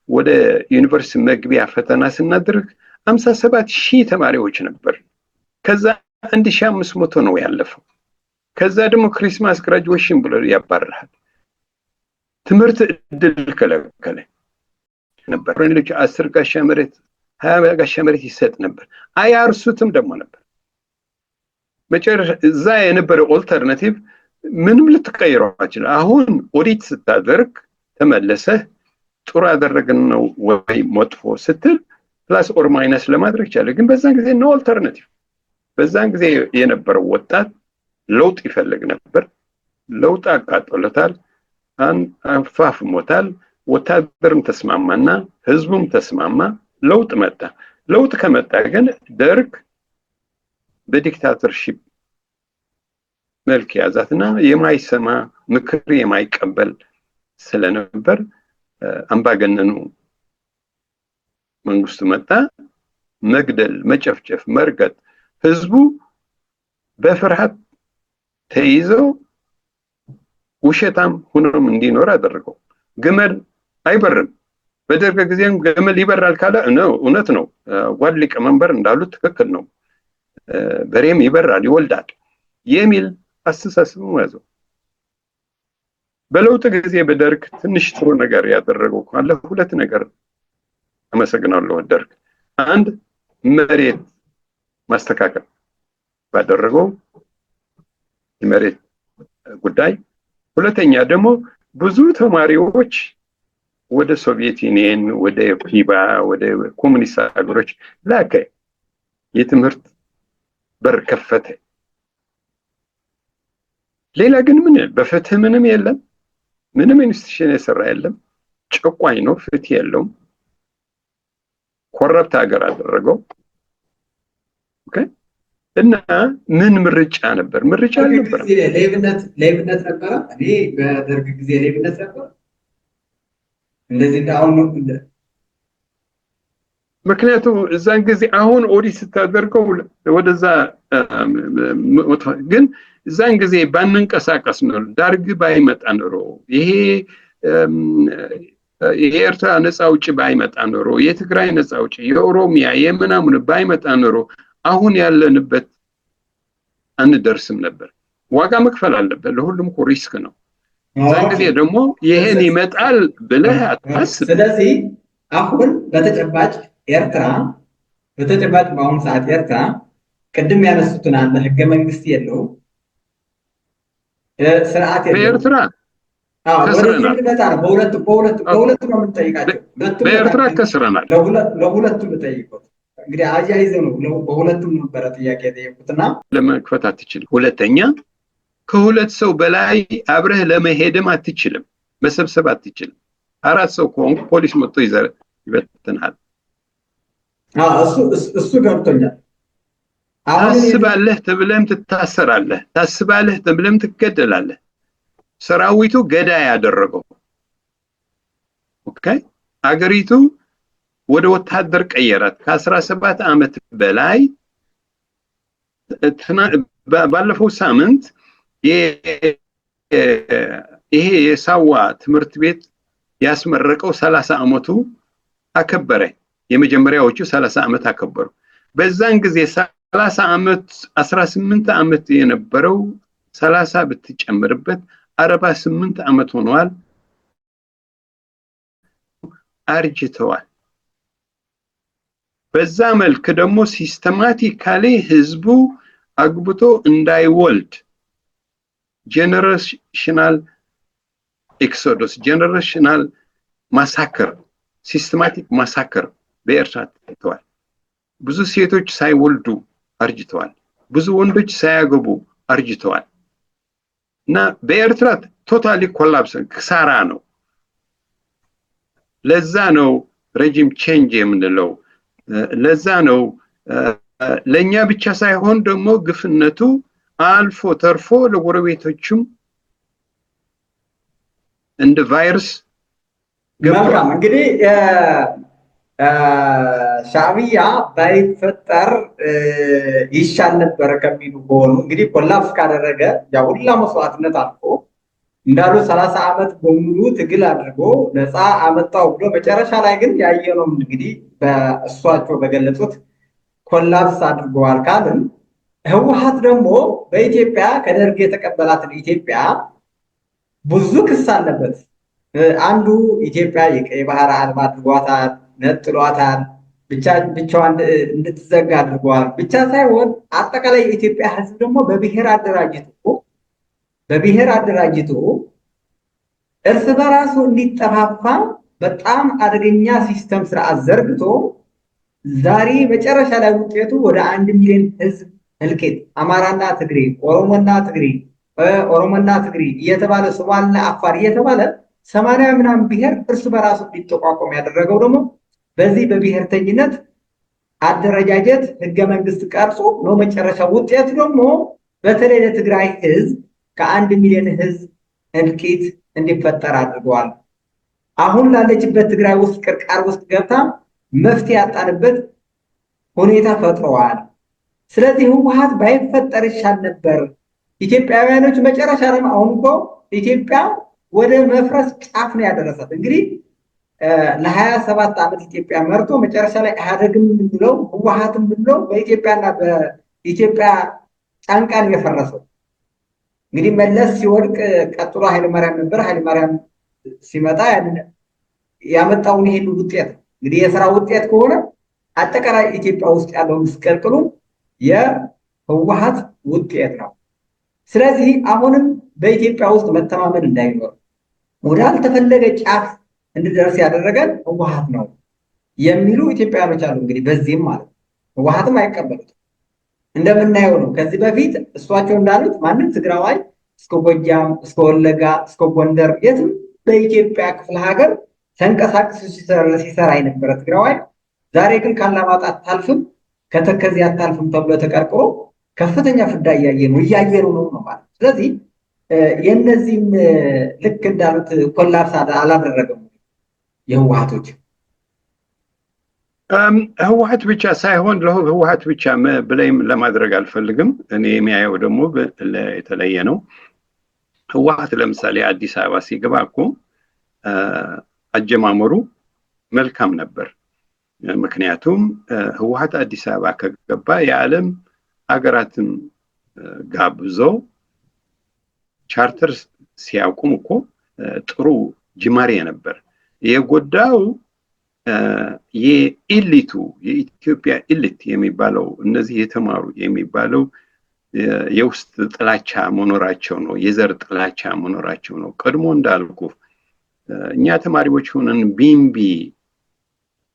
ወደ ዩኒቨርሲቲ መግቢያ ፈተና ስናደርግ 57,000 ተማሪዎች ነበር። ከዛ 1,500 ነው ያለፈው። ከዛ ደግሞ ክሪስማስ ግራጁዌሽን ብሎ ያባረሃል። ትምህርት እድል ከለከለ ነበር። ወንዶች 10 ጋሻ መሬት 20 ጋሻ መሬት ይሰጥ ነበር። አያርሱትም ደግሞ ነበር። መጨረሻ እዛ የነበረው ኦልተርናቲቭ ምንም ልትቀይረው አትችልም። አሁን ኦዲት ስታደርግ ተመለሰህ ጥሩ አደረግን ነው ወይ መጥፎ ስትል ፕላስ ኦር ማይነስ ለማድረግ ይቻላል። ግን በዛን ጊዜ ነው ኦልተርናቲቭ። በዛን ጊዜ የነበረው ወጣት ለውጥ ይፈልግ ነበር። ለውጥ አቃጥሎታል፣ አንፋፍሞታል። ወታደርም ተስማማና ህዝቡም ተስማማ፣ ለውጥ መጣ። ለውጥ ከመጣ ግን ደርግ በዲክታተርሺፕ መልክ ያዛትና የማይሰማ ምክር የማይቀበል ስለነበር አምባገነኑ መንግስቱ መጣ። መግደል፣ መጨፍጨፍ፣ መርገጥ፣ ህዝቡ በፍርሃት ተይዘው ውሸታም ሆኖም እንዲኖር አደረገው። ግመል አይበርም። በደርግ ጊዜም ግመል ይበራል ካለ ነው እውነት ነው። ጓድ ሊቀመንበር እንዳሉት ትክክል ነው። በሬም ይበራል ይወልዳል የሚል አስተሳሰብ ያዘው። በለውጥ ጊዜ በደርግ ትንሽ ጥሩ ነገር ያደረገው ካለ ሁለት ነገር አመሰግናለሁ ደርግ። አንድ መሬት ማስተካከል ባደረገው የመሬት ጉዳይ፣ ሁለተኛ ደግሞ ብዙ ተማሪዎች ወደ ሶቪየት ዩኒየን፣ ወደ ኩባ፣ ወደ ኮሙኒስት ሀገሮች ላከ። የትምህርት በር ከፈተ። ሌላ ግን ምን በፍትህ ምንም የለም። ምንም ኢንስቲትዩሽን የሰራ የለም። ጨቋኝ ነው፣ ፍትህ የለውም። ኮረፕት ሀገር አደረገው። ኦኬ። እና ምን ምርጫ ነበር? ምርጫ ነበር። ሌብነት ነበረ። እኔ በደርግ ጊዜ ሌብነት ነበር እንደዚህ እንዳሁን ነው። ምክንያቱም እዛን ጊዜ አሁን ኦዲት ስታደርገው ወደዛ ግን እዛን ጊዜ ባንንቀሳቀስ ነው፣ ዳርግ ባይመጣ ኖሮ፣ ይሄ የኤርትራ ነፃ አውጪ ባይመጣ ኖሮ፣ የትግራይ ነፃ አውጪ፣ የኦሮሚያ የምናምን ባይመጣ ኖሮ አሁን ያለንበት አንደርስም ነበር። ዋጋ መክፈል አለበት። ለሁሉም እኮ ሪስክ ነው። እዛን ጊዜ ደግሞ ይሄን ይመጣል ብለህ አታስብ። ስለዚህ አሁን በተጨባጭ በአሁኑ ሰዓት ኤርትራ ቅድም ያነሱትን አለ ህገ መንግስት የለውም፣ ስርዓት የለውም። በኤርትራ ከስረናል። በሁለቱ ነው የምንጠይቃቸው። በኤርትራ ከስረናል። ለሁለቱም ልጠይቀው እንግዲህ አያይዘው ነው በሁለቱም ነበረ ጥያቄ የጠየቁትና ለመክፈት አትችልም። ሁለተኛ ከሁለት ሰው በላይ አብረህ ለመሄድም አትችልም፣ መሰብሰብ አትችልም። 4 ሰው ከሆንኩ ፖሊስ መጥቶ ይበትናል። እሱ ገብቶኛል። ታስባለህ ተብለም ትታሰራለህ፣ ታስባለህ ተብለም ትገደላለህ። ሰራዊቱ ገዳይ ያደረገው ኦኬ፣ አገሪቱ ወደ ወታደር ቀየራት። ከ17 ዓመት በላይ ባለፈው ሳምንት ይሄ የሳዋ ትምህርት ቤት ያስመረቀው 30 ዓመቱ አከበረ። የመጀመሪያዎቹ 30 ዓመት አከበሩ። በዛን ጊዜ 30 ዓመት 18 ዓመት የነበረው 30 ብትጨምርበት 48 ዓመት ሆኗል። አርጅተዋል። በዛ መልክ ደግሞ ሲስተማቲካሊ ህዝቡ አግብቶ እንዳይወልድ ጄነሬሽናል ኤክሶዶስ፣ ጄነሬሽናል ማሳከር፣ ሲስተማቲክ ማሳከር በኤርትራ ታይተዋል። ብዙ ሴቶች ሳይወልዱ አርጅተዋል። ብዙ ወንዶች ሳያገቡ አርጅተዋል። እና በኤርትራ ቶታሊ ኮላፕስ ክሳራ ነው። ለዛ ነው ሬጂም ቼንጅ የምንለው። ለዛ ነው ለኛ ብቻ ሳይሆን ደግሞ ግፍነቱ አልፎ ተርፎ ለጎረቤቶችም እንደ ቫይረስ መልካም። እንግዲህ ሻዕቢያ ባይፈጠር ይሻል ነበር ከሚሉ ከሆኑ እንግዲህ ኮላፕስ ካደረገ ያ ሁላ መስዋዕትነት አልፎ እንዳሉ 30 ዓመት በሙሉ ትግል አድርጎ ነፃ አመጣው ብሎ መጨረሻ ላይ ግን ያየነው እንግዲህ በእሷቸው በገለጹት ኮላፕስ አድርገዋል ካልን ህወሓት ደግሞ በኢትዮጵያ ከደርግ የተቀበላትን ኢትዮጵያ ብዙ ክስ አለበት። አንዱ ኢትዮጵያ የቀይ ባህር አልባ አድርጓታል፣ ነጥሏታል፣ ብቻዋን እንድትዘጋ አድርገዋል። ብቻ ሳይሆን አጠቃላይ የኢትዮጵያ ህዝብ ደግሞ በብሔር አደራጅቶ እርስ በራሱ እንዲጠፋፋ በጣም አደገኛ ሲስተም ስርዓት ዘርግቶ ዛሬ መጨረሻ ላይ ውጤቱ ወደ 1 ሚሊዮን ህዝብ እልቂት፣ አማራና ትግሬ፣ ኦሮሞና ትግሬ እየተባለ ሶማሌና አፋር እየተባለ 80 ምናምን ብሔር እርስ በራሱ እንዲጠቋቋም ያደረገው ደግሞ በዚህ በብሔርተኝነት አደረጃጀት ህገ መንግስት ቀርጾ ነው። መጨረሻ ውጤቱ ደግሞ በተለይ ለትግራይ ህዝብ ከ1 ሚሊዮን ህዝብ እልቂት እንዲፈጠር አድርገዋል። አሁን ላለችበት ትግራይ ውስጥ ቅርቃር ውስጥ ገብታ መፍትሄ ያጣንበት ሁኔታ ፈጥረዋል። ስለዚህ ህወሓት ባይፈጠር ይሻል ነበር። ኢትዮጵያውያኖች መጨረሻ ላይ አሁን እኮ ኢትዮጵያ ወደ መፍረስ ጫፍ ነው ያደረሳት። እንግዲህ ለ27 ዓመት ኢትዮጵያ መርቶ መጨረሻ ላይ ኢህአዴግም ብንለው ህወሓትም ብንለው በኢትዮጵያና በኢትዮጵያ ጫንቃ ነው የፈረሰው። እንግዲህ መለስ ሲወድቅ ቀጥሎ ኃይለማርያም ነበር። ኃይለማርያም ሲመጣ ያመጣውን ይሄን ውጤት እንግዲህ የሥራ ውጤት ከሆነ አጠቃላይ ኢትዮጵያ ውስጥ ያለው ምስቅልቅሉ የህወሓት ውጤት ነው። ስለዚህ አሁንም በኢትዮጵያ ውስጥ መተማመን እንዳይኖር ወዳልተፈለገ ጫፍ እንድደርስ ያደረገን ህወሓት ነው የሚሉ ኢትዮጵያውያኖች አሉ። እንግዲህ በዚህም ማለት ህወሓትም አይቀበሉትም። እንደምናየው ነው። ከዚህ በፊት እሷቸው እንዳሉት ማንም ትግራዋይ እስከ ጎጃም፣ እስከ ወለጋ፣ እስከ ጎንደር የትም በኢትዮጵያ ክፍለ ሀገር ተንቀሳቅሶ ሲሰራ የነበረ ትግራዋይ ዛሬ ግን ካላማጣ አታልፍም፣ ከተከዜ አታልፍም ተብሎ ተቀርቅሮ ከፍተኛ ፍዳ እያየኑ ነው ማለት። ስለዚህ የእነዚህም ልክ እንዳሉት ኮላፕስ አላደረገም የህወሓቶች ህወሓት ብቻ ሳይሆን ህወሓት ብቻ ብለይም ለማድረግ አልፈልግም። እኔ የሚያየው ደግሞ የተለየ ነው። ህወሓት ለምሳሌ አዲስ አበባ ሲገባ እኮ አጀማመሩ መልካም ነበር። ምክንያቱም ህወሓት አዲስ አበባ ከገባ የዓለም ሀገራትን ጋብዞ ቻርተር ሲያቁም እኮ ጥሩ ጅማሬ ነበር። የጎዳው የኢሊቱ የኢትዮጵያ ኢሊት የሚባለው እነዚህ የተማሩ የሚባለው የውስጥ ጥላቻ መኖራቸው ነው። የዘር ጥላቻ መኖራቸው ነው። ቀድሞ እንዳልኩ እኛ ተማሪዎች ሆነን ቢምቢ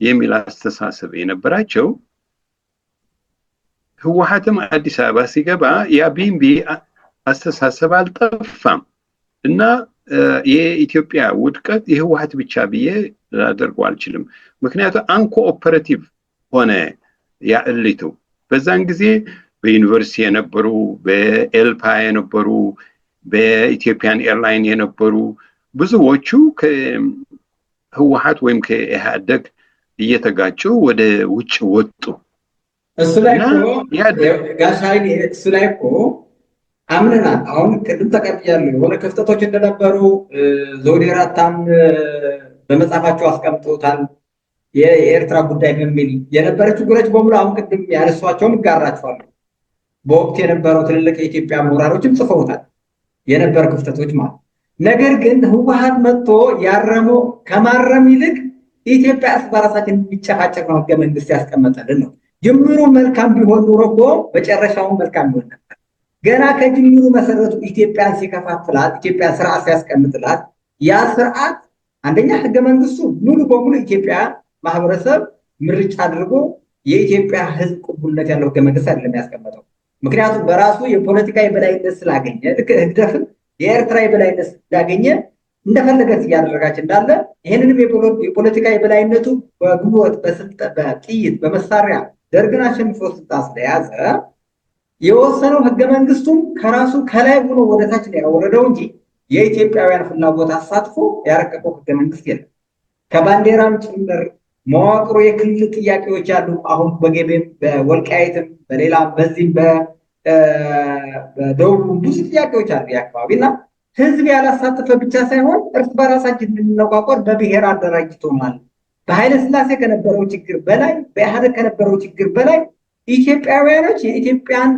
የሚል አስተሳሰብ የነበራቸው ህወሓትም አዲስ አበባ ሲገባ ያ ቢምቢ አስተሳሰብ አልጠፋም እና የኢትዮጵያ ውድቀት የህወሓት ብቻ ብዬ ላደርገው አልችልም። ምክንያቱም አንኮኦፐሬቲቭ ሆነ ያ እሊቱ በዛን ጊዜ በዩኒቨርሲቲ የነበሩ በኤልፓ የነበሩ በኢትዮጵያን ኤርላይን የነበሩ ብዙዎቹ ከህወሓት ወይም ከኢህአደግ እየተጋጩ ወደ ውጭ ወጡ። እሱ ላይ እኮ አምነናል። አሁን ቅድም ተቀብያለሁ። የሆነ ክፍተቶች እንደነበሩ ዘውዴ ራታም በመጽሐፋቸው አስቀምጦታል። የኤርትራ ጉዳይ በሚል የነበረ ችግሮች በሙሉ አሁን ቅድም ያነሷቸውን እጋራቸዋለሁ። በወቅት የነበረው ትልልቅ የኢትዮጵያ ምሁራኖችም ጽፈውታል የነበረ ክፍተቶች ማለት። ነገር ግን ህወሓት መጥቶ ያረመው ከማረም ይልቅ ኢትዮጵያ እርስ በራሳችን የሚጨፋጨቅ ነው ህገ መንግስት ያስቀመጠልን ነው። ጅምሩ መልካም ቢሆን ኑሮ እኮ መጨረሻውን መልካም ቢሆን ነበር። ገና ከጅምሩ መሰረቱ ኢትዮጵያን ሲከፋፍላት፣ ኢትዮጵያ ስርዓት ሲያስቀምጥላት፣ ያ ስርዓት አንደኛ ህገ መንግስቱ ሙሉ በሙሉ ኢትዮጵያ ማህበረሰብ ምርጫ አድርጎ የኢትዮጵያ ህዝብ ቅቡልነት ያለው ህገ መንግስት አይደለም ያስቀመጠው። ምክንያቱም በራሱ የፖለቲካ የበላይነት ስላገኘ ልክ ህግደፍን የኤርትራ የበላይነት ስላገኘ እንደፈለገት እያደረጋች እንዳለ ይህንንም የፖለቲካ የበላይነቱ በጉልበት በጥይት በመሳሪያ ደርግን አሸንፎ ስልጣን ስለያዘ የወሰነው ህገ መንግስቱም ከራሱ ከላይ ሆኖ ወደታች ነው ያወረደው እንጂ የኢትዮጵያውያን ፍላጎት አሳትፎ ያረቀቀው ህገ መንግስት የለም። ከባንዲራም ጭምር መዋቅሩ የክልል ጥያቄዎች አሉ። አሁን በገቤም በወልቃይትም በሌላም በዚህም በደቡብ ብዙ ጥያቄዎች አሉ የአካባቢ እና ህዝብ ያላሳተፈ ብቻ ሳይሆን እርስ በራሳችን እንድንነቋቆር በብሔር አደራጅቶናል። በኃይለ ሥላሴ ከነበረው ችግር በላይ በኢህአዴግ ከነበረው ችግር በላይ ኢትዮጵያውያኖች የኢትዮጵያን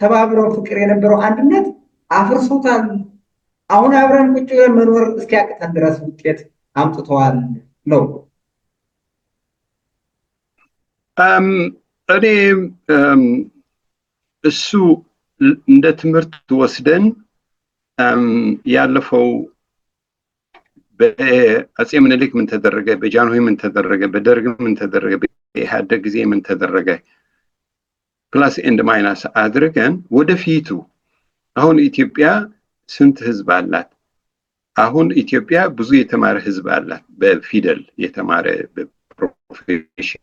ተባብረው ፍቅር የነበረው አንድነት አፍርሶታል። አሁን አብረን ቁጭ ብለን መኖር እስኪያቅተን ድረስ ውጤት አምጥተዋል ነው። እኔ እሱ እንደ ትምህርት ወስደን ያለፈው በአፄ ምኒልክ ምን ተደረገ፣ በጃንሆይ ምን ተደረገ፣ በደርግ ምን ተደረገ፣ በኢህአዴግ ጊዜ ምን ተደረገ ፕላስ ኤንድ ማይናስ አድርገን ወደፊቱ አሁን ኢትዮጵያ ስንት ህዝብ አላት? አሁን ኢትዮጵያ ብዙ የተማረ ህዝብ አላት። በፊደል የተማረ በፕሮፌሽን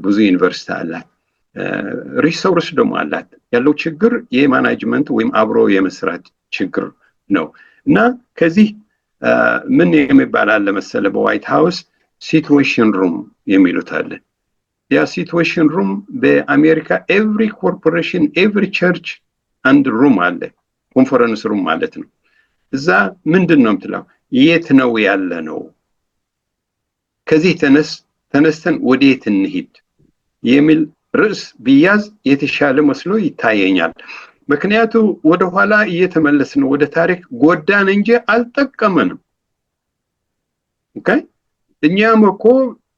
ብዙ ዩኒቨርሲቲ አላት። ሪሶርስ ደግሞ አላት። ያለው ችግር የማናጅመንት ወይም አብሮ የመስራት ችግር ነው እና ከዚህ ምን የሚባል አለ መሰለ በዋይት ሃውስ ሲቹዌሽን ሩም የሚሉት አለ። ያ ሲቹዌሽን ሩም በአሜሪካ ኤቭሪ ኮርፖሬሽን ኤቭሪ ቸርች አንድ ሩም አለ፣ ኮንፈረንስ ሩም ማለት ነው። እዛ ምንድን ነው የምትለው? የት ነው ያለ ነው፣ ከዚህ ተነስተን ወዴት እንሂድ የሚል ርዕስ ቢያዝ የተሻለ መስሎ ይታየኛል። ምክንያቱ ወደኋላ እየተመለስን ወደ ታሪክ ጎዳን እንጂ አልጠቀመንም። ኦኬ እኛም እኮ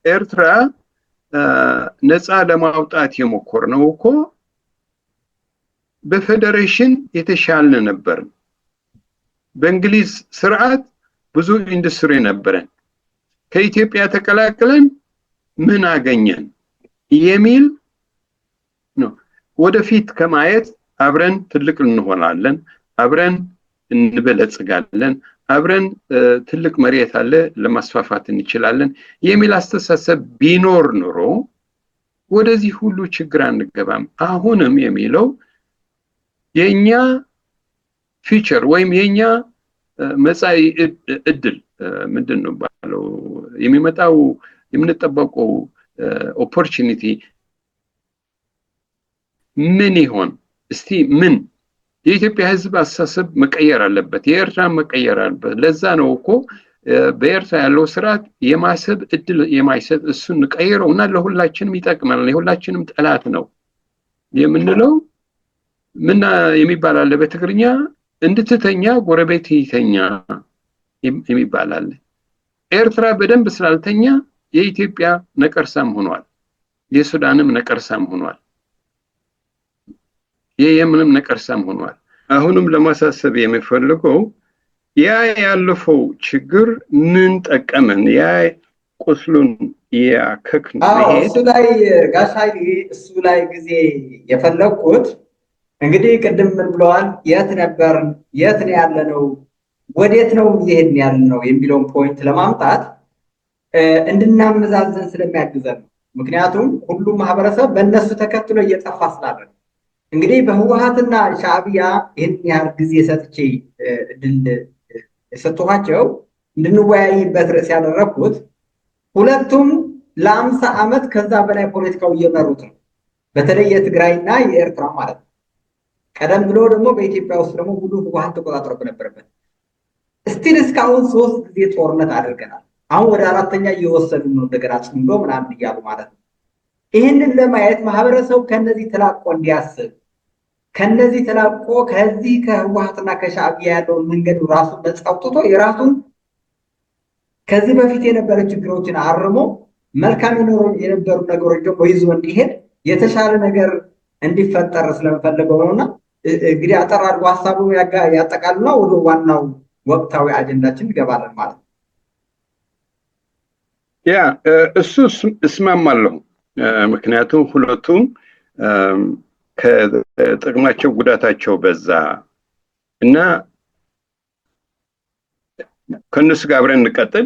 ኤርትራ ነፃ ለማውጣት የሞከርነው እኮ በፌዴሬሽን የተሻለ ነበር። በእንግሊዝ ስርዓት ብዙ ኢንዱስትሪ ነበረን። ከኢትዮጵያ ተቀላቅለን ምን አገኘን የሚል ነው። ወደፊት ከማየት አብረን ትልቅ እንሆናለን፣ አብረን እንበለጽጋለን፣ አብረን ትልቅ መሬት አለ ለማስፋፋት እንችላለን የሚል አስተሳሰብ ቢኖር ኖሮ ወደዚህ ሁሉ ችግር አንገባም። አሁንም የሚለው የኛ ፊቸር ወይም የኛ መጻኢ እድል ምንድን ነው ባለው የሚመጣው የምንጠበቀው ኦፖርቹኒቲ ምን ይሆን? እስቲ ምን የኢትዮጵያ ህዝብ አስተሳሰብ መቀየር አለበት፣ የኤርትራ መቀየር አለበት። ለዛ ነው እኮ በኤርትራ ያለው ስርዓት የማሰብ እድል የማይሰጥ እሱን ቀይረው እና ለሁላችንም ይጠቅማል፣ የሁላችንም ጠላት ነው የምንለው ምን የሚባል አለ በትግርኛ እንድትተኛ ጎረቤት ይተኛ የሚባል አለ። ኤርትራ በደንብ ስላልተኛ የኢትዮጵያ ነቀርሳም ሆኗል፣ የሱዳንም ነቀርሳም ሆኗል፣ የየመንም ነቀርሳም ሆኗል። አሁንም ለማሳሰብ የሚፈልገው ያ ያለፈው ችግር ምን ጠቀመን? ያ ቁስሉን ያከክን መሄድ እሱ ላይ ጋሻይ እሱ ላይ ጊዜ የፈለኩት እንግዲህ ቅድም ምን ብለዋል? የት ነበር? የት ነው ያለነው? ወዴት ነው እየሄድን ያለነው የሚለውን ፖይንት ለማምጣት እንድናመዛዘን ስለሚያግዘን ነው። ምክንያቱም ሁሉም ማህበረሰብ በእነሱ ተከትሎ እየጠፋ ስላለ እንግዲህ በህወሓትና ሻዕቢያ ይህን ያህል ጊዜ ሰጥቼ ድል የሰጠኋቸው እንድንወያይበት ርዕስ ያደረግኩት ሁለቱም ለ50 ዓመት ከዛ በላይ ፖለቲካው እየመሩት ነው። በተለይ የትግራይና የኤርትራ ማለት ነው። ቀደም ብሎ ደግሞ በኢትዮጵያ ውስጥ ደግሞ ሙሉ ህወሓት ተቆጣጥሮ በነበረበት እስቲል እስካሁን 3 ጊዜ ጦርነት አድርገናል። አሁን ወደ 4ኛ እየወሰዱ ነው እንደገና ጽምዶ ምናምን እያሉ ማለት ነው። ይህንን ለማየት ማህበረሰቡ ከነዚህ ተላቆ እንዲያስብ ከነዚህ ተላቆ ከዚህ ከህወሓትና ከሻዕቢያ ያለውን መንገድ ራሱን ነፃ አውጥቶ የራሱን ከዚህ በፊት የነበረ ችግሮችን አርሞ መልካም የነበሩ ነገሮች ደግሞ ይዞ እንዲሄድ የተሻለ ነገር እንዲፈጠር ስለምፈልገው ነውና እንግዲህ አጠር አድርጎ ሀሳቡ ያጠቃልልና ወደ ዋናው ወቅታዊ አጀንዳችን እንገባለን ማለት ነው። ያ እሱ እስማማለሁ። ምክንያቱም ሁለቱም ከጥቅማቸው ጉዳታቸው በዛ እና ከነሱ ጋር አብረን እንቀጥል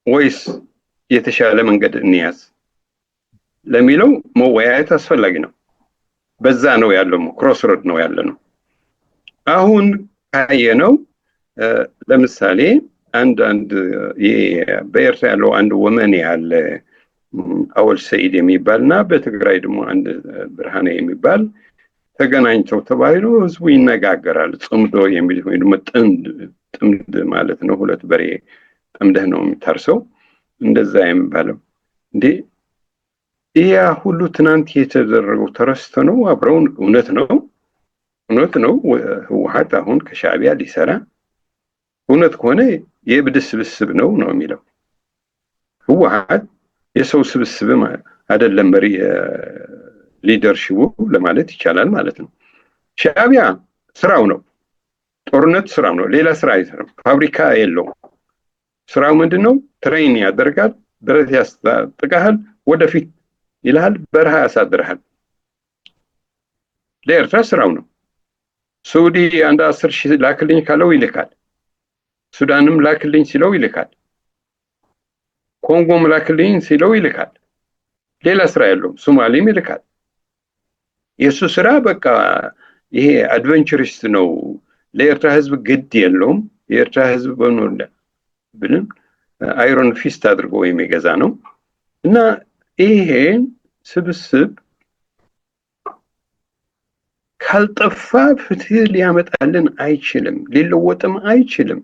ወይስ የተሻለ መንገድ እንያዝ ለሚለው መወያየት አስፈላጊ ነው። በዛ ነው ያለው፣ ክሮስሮድ ነው ያለነው። አሁን ካየነው ለምሳሌ አንድ በኤርትራ ያለው አንድ ወመኔ ያለ አወል ሰይድ የሚባልና በትግራይ ደግሞ አንድ ብርሃኔ የሚባል ተገናኝተው ተባይሎ ህዝቡ ይነጋገራል። ጽምዶ የሚል ወይ ደግሞ ጥምድ ማለት ነው። ሁለት በሬ ጠምደህ ነው የሚታርሰው እንደዛ የሚባለው። እንዴ ይሄ ሁሉ ትናንት የተደረገው ተረስቶ ነው? አብረው እውነት ነው ህወሓት አሁን ከሻዕቢያ ሊሰራ እውነት ከሆነ የእብድ ስብስብ ነው የሚለው። ህወሓት የሰው ስብስብ አይደለም፣ መሪ ሊደርሺፑ ለማለት ይቻላል ማለት ነው። ሻዕቢያ ስራው ነው፣ ጦርነት ስራው ነው፣ ሌላ ስራ አይሰራም። ፋብሪካ የለውም። ስራው ምንድነው? ትሬን ያደርጋል፣ ብረት ያስታጥቃል፣ ወደፊት ይልሃል፣ በረሃ ያሳድርሃል። ለኤርትራ ስራው ነው። ሳውዲ አንድ 10,000 ላክልኝ ካለው ይልካል። ሱዳንም ላክልኝ ሲለው ይልካል። ኮንጎም ላክልኝ ሲለው ይልካል። ሌላ ስራ የለውም። ሶማሌም ይልካል። የሱ ስራ በቃ ይሄ አድቨንቸሪስት ነው። ለኤርትራ ህዝብ ግድ የለውም። የኤርትራ ህዝብ በኖርዳ ብለን አይሮን ፊስት አድርጎ የሚገዛ ነው። እና ይሄ ስብስብ ካልጠፋ ፍትህ ሊያመጣልን አይችልም፣ ሊለወጥም አይችልም።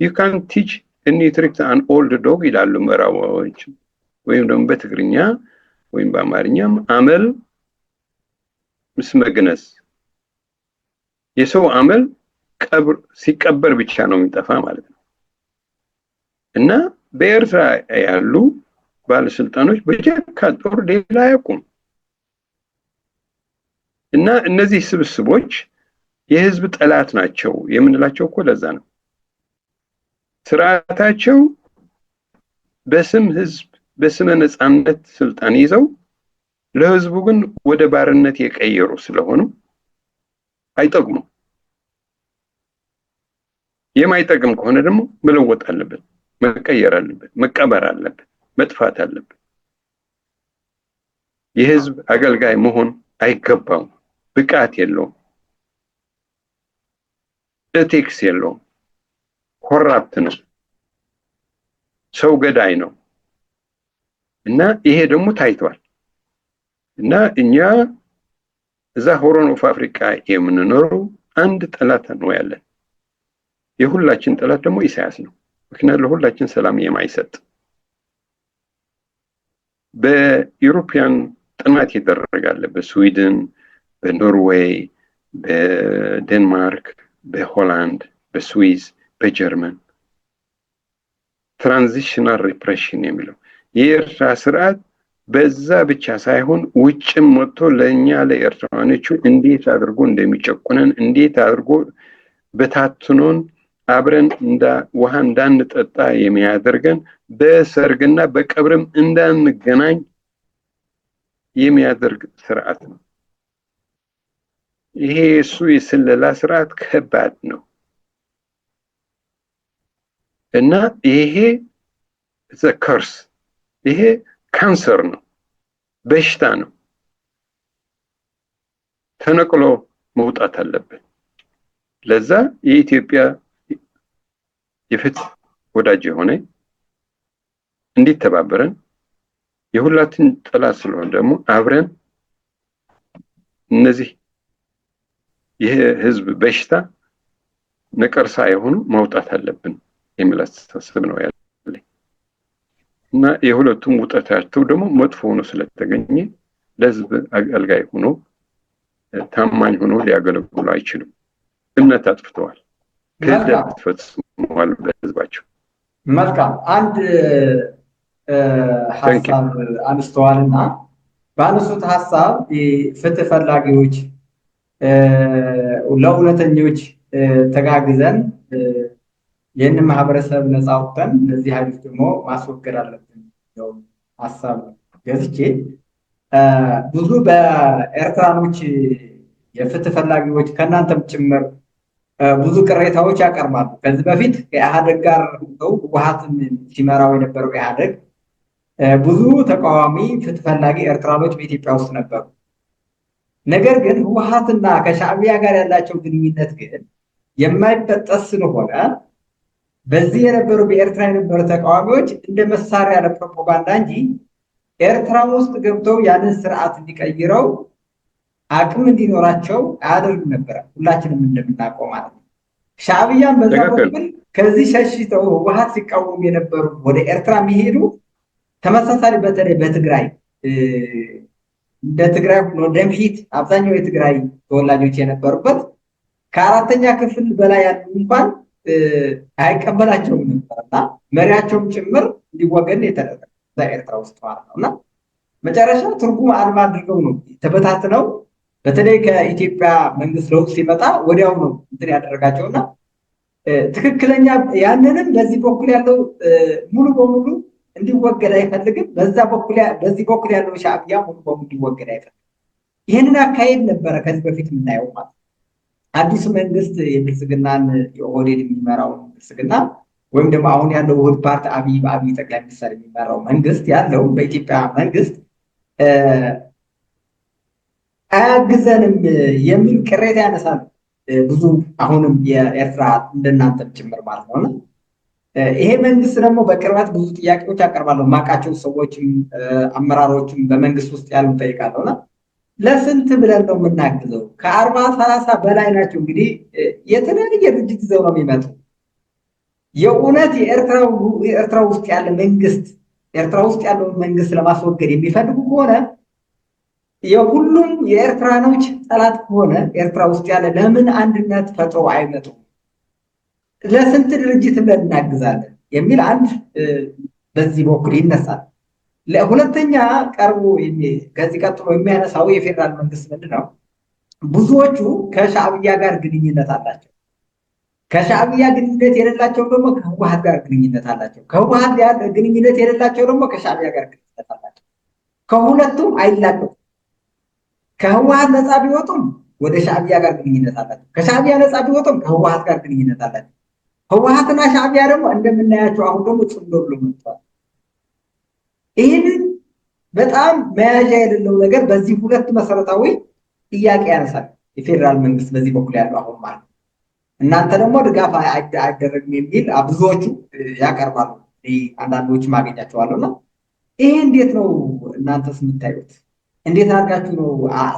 you can't teach a new trick to an old dog ይላሉ ምዕራባውያን። ወይም ደግሞ በትግርኛ ወይም በአማርኛም አመል ምስመግነስ፣ የሰው አመል ሲቀበር ብቻ ነው የሚጠፋ ማለት ነው። እና በኤርትራ ያሉ ባለስልጣኖች በጀካ ጦር ሌላ አያውቁም። እና እነዚህ ስብስቦች የህዝብ ጠላት ናቸው የምንላቸው እኮ ለዛ ነው። ስርዓታቸው በስም ህዝብ በስመ ነፃነት ስልጣን ይዘው ለህዝቡ ግን ወደ ባርነት የቀየሩ ስለሆኑ አይጠቅሙም። የማይጠቅም ከሆነ ደግሞ መለወጥ አለበት፣ መቀየር አለበት፣ መቀበር አለበት፣ መጥፋት አለበት። የህዝብ አገልጋይ መሆን አይገባውም። ብቃት የለውም፣ ኤቲክስ የለውም፣ ኮራፕት ነው፣ ሰው ገዳይ ነው። እና ይሄ ደግሞ ታይቷል። እና እኛ እዛ ሆርን ኦፍ አፍሪካ የምንኖረው አንድ ጠላት ነው ያለን። የሁላችን ጠላት ደግሞ ኢሳያስ ነው። ምክንያቱም ለሁላችን ሰላም የማይሰጥ በዩሮፒያን ጥናት ይደረጋል። በስዊድን፣ በኖርዌይ፣ በዴንማርክ፣ በሆላንድ፣ በስዊዝ፣ በጀርመን ትራንዚሽናል ሪፕሬሽን የሚለው የኤርትራ ስርዓት በዛ ብቻ ሳይሆን ውጭም ወጥቶ ለእኛ ለኤርትራውያኖቹ እንዴት አድርጎ እንደሚጨቁነን እንዴት አድርጎ በታትኖን አብረን ውሃ እንዳንጠጣ የሚያደርገን በሰርግና በቀብርም እንዳንገናኝ የሚያደርግ ስርዓት ነው። ይሄ እሱ የስለላ ስርዓት ከባድ ነው እና ይሄ ከርስ ይሄ ካንሰር ነው፣ በሽታ ነው። ተነቅሎ መውጣት አለብን። ለዛ የኢትዮጵያ የፍትህ ወዳጅ የሆነ እንዲተባበረን የሁላችን ጠላት ስለሆነ ደግሞ አብረን እነዚህ ይሄ ህዝብ በሽታ ነቀርሳ የሆኑ ማውጣት አለብን የሚል አስተሳሰብ ነው ያለኝ እና የሁለቱም ውጤታቸው ደግሞ መጥፎ ሆኖ ስለተገኘ ለህዝብ አገልጋይ ሆኖ ታማኝ ሆኖ ሊያገለግሉ አይችሉም። እምነት አጥፍተዋል፣ ክህደት ፈጽመዋል በህዝባቸው። መልካም አንድ ሀሳብ አንስተዋልና ባነሱት ሀሳብ ፍትህ ፈላጊዎች ለእውነተኞች ተጋግዘን ይህንን ማህበረሰብ ነፃ አውጥተን እነዚህ ኃይሎች ደግሞ ማስወገድ አለብን ነው ሀሳብ ገዝቼ ብዙ በኤርትራኖች የፍትህ ፈላጊዎች ከእናንተም ጭምር ብዙ ቅሬታዎች ያቀርባሉ። ከዚህ በፊት ከኢህአደግ ጋር ነው ህወሓትን ሲመራው የነበረው ኢህአደግ ብዙ ተቃዋሚ ፍትህ ፈላጊ ኤርትራኖች በኢትዮጵያ ውስጥ ነበሩ። ነገር ግን ህወሓትና ከሻዕቢያ ጋር ያላቸው ግንኙነት ግን የማይበጠስ ስለሆነ በዚህ የነበሩ በኤርትራ የነበሩ ተቃዋሚዎች እንደ መሳሪያ ለፕሮፓጋንዳ እንጂ ኤርትራ ውስጥ ገብተው ያንን ስርዓት እንዲቀይረው አቅም እንዲኖራቸው አያደርጉም ነበር። ሁላችንም እንደምናውቀው ማለት ነው። ሻዕቢያን በዛ በኩል ከዚህ ሸሽተው ህወሓት ሲቃወሙ የነበሩ ወደ ኤርትራ የሚሄዱ ተመሳሳይ በተለይ በትግራይ እንደ ትግራይ ሆኖ ደምሂት አብዛኛው የትግራይ ተወላጆች የነበሩበት ከአራተኛ ክፍል በላይ ያሉ እንኳን አይቀበላቸውም ነበርና መሪያቸውም ጭምር እንዲወገድ የተደረገ እዛ ኤርትራ ውስጥ ማለት ነው። እና መጨረሻ ትርጉም አልባ አድርገው ነው ተበታትነው በተለይ ከኢትዮጵያ መንግስት ለውጥ ሲመጣ ወዲያው ነው እንትን ያደረጋቸውና ትክክለኛ ያንንም በዚህ በኩል ያለው ሙሉ በሙሉ እንዲወገድ አይፈልግም። በዚህ በኩል ያለው ሻዕቢያ ሙሉ በሙሉ እንዲወገድ አይፈልግም። ይህንን አካሄድ ነበረ ከዚህ በፊት የምናየው ማለት አዲሱ መንግስት የብልጽግናን የኦህዴድ የሚመራው ብልጽግና ወይም ደግሞ አሁን ያለው ውህድ ፓርቲ በአብይ ጠቅላይ ሚኒስትር የሚመራው መንግስት ያለው በኢትዮጵያ መንግስት አያግዘንም የሚል ቅሬታ ያነሳል ብዙ አሁንም የኤርትራ እንደናንተም ጭምር ማለት ነው። ይሄ መንግስት ደግሞ በቅርበት ብዙ ጥያቄዎች ያቀርባለሁ። ማቃቸው ሰዎችም አመራሮችም በመንግስት ውስጥ ያሉ ጠይቃለሁና ለስንት ብለን ነው የምናግዘው? ከ40-30 በላይ ናቸው። እንግዲህ የተለያየ ድርጅት ይዘው ነው የሚመጡ። የእውነት የኤርትራ ውስጥ ያለ መንግስት ኤርትራ ውስጥ ያለውን መንግስት ለማስወገድ የሚፈልጉ ከሆነ የሁሉም የኤርትራኖች ጠላት ከሆነ ኤርትራ ውስጥ ያለ ለምን አንድነት ፈጥሮ አይመጡም? ለስንት ድርጅት ብለን እናግዛለን የሚል አንድ በዚህ በኩል ይነሳል። ለሁለተኛ ቀርቦ ከዚህ ቀጥሎ የሚያነሳው የፌዴራል መንግስት ምንድነው? ብዙዎቹ ከሻዕቢያ ጋር ግንኙነት አላቸው። ከሻዕቢያ ግንኙነት የሌላቸው ደግሞ ከህወሓት ጋር ግንኙነት አላቸው። ከህወሓት ጋር ግንኙነት የሌላቸው ደግሞ ከሻዕቢያ ጋር ግንኙነት አላቸው። ከሁለቱም አይላቀቁም። ከህወሓት ነፃ ቢወጡም ወደ ሻዕቢያ ጋር ግንኙነት አላቸው። ከሻዕቢያ ነፃ ቢወጡም ከህወሓት ጋር ግንኙነት አላቸው። ህወሓትና ሻዕቢያ ደግሞ እንደምናያቸው አሁን ደግሞ ጽምዶ ብሎ መጥቷል። ይህንን በጣም መያዣ የሌለው ነገር በዚህ ሁለት መሰረታዊ ጥያቄ ያነሳል የፌዴራል መንግስት በዚህ በኩል ያለው አሁን ማለት እናንተ ደግሞ ድጋፍ አይደረግም የሚል ብዙዎቹ ያቀርባሉ። አንዳንዶች ማገኛቸዋለሁና ይሄ እንዴት ነው እናንተስ የምታዩት? እንዴት አድርጋችሁ ነው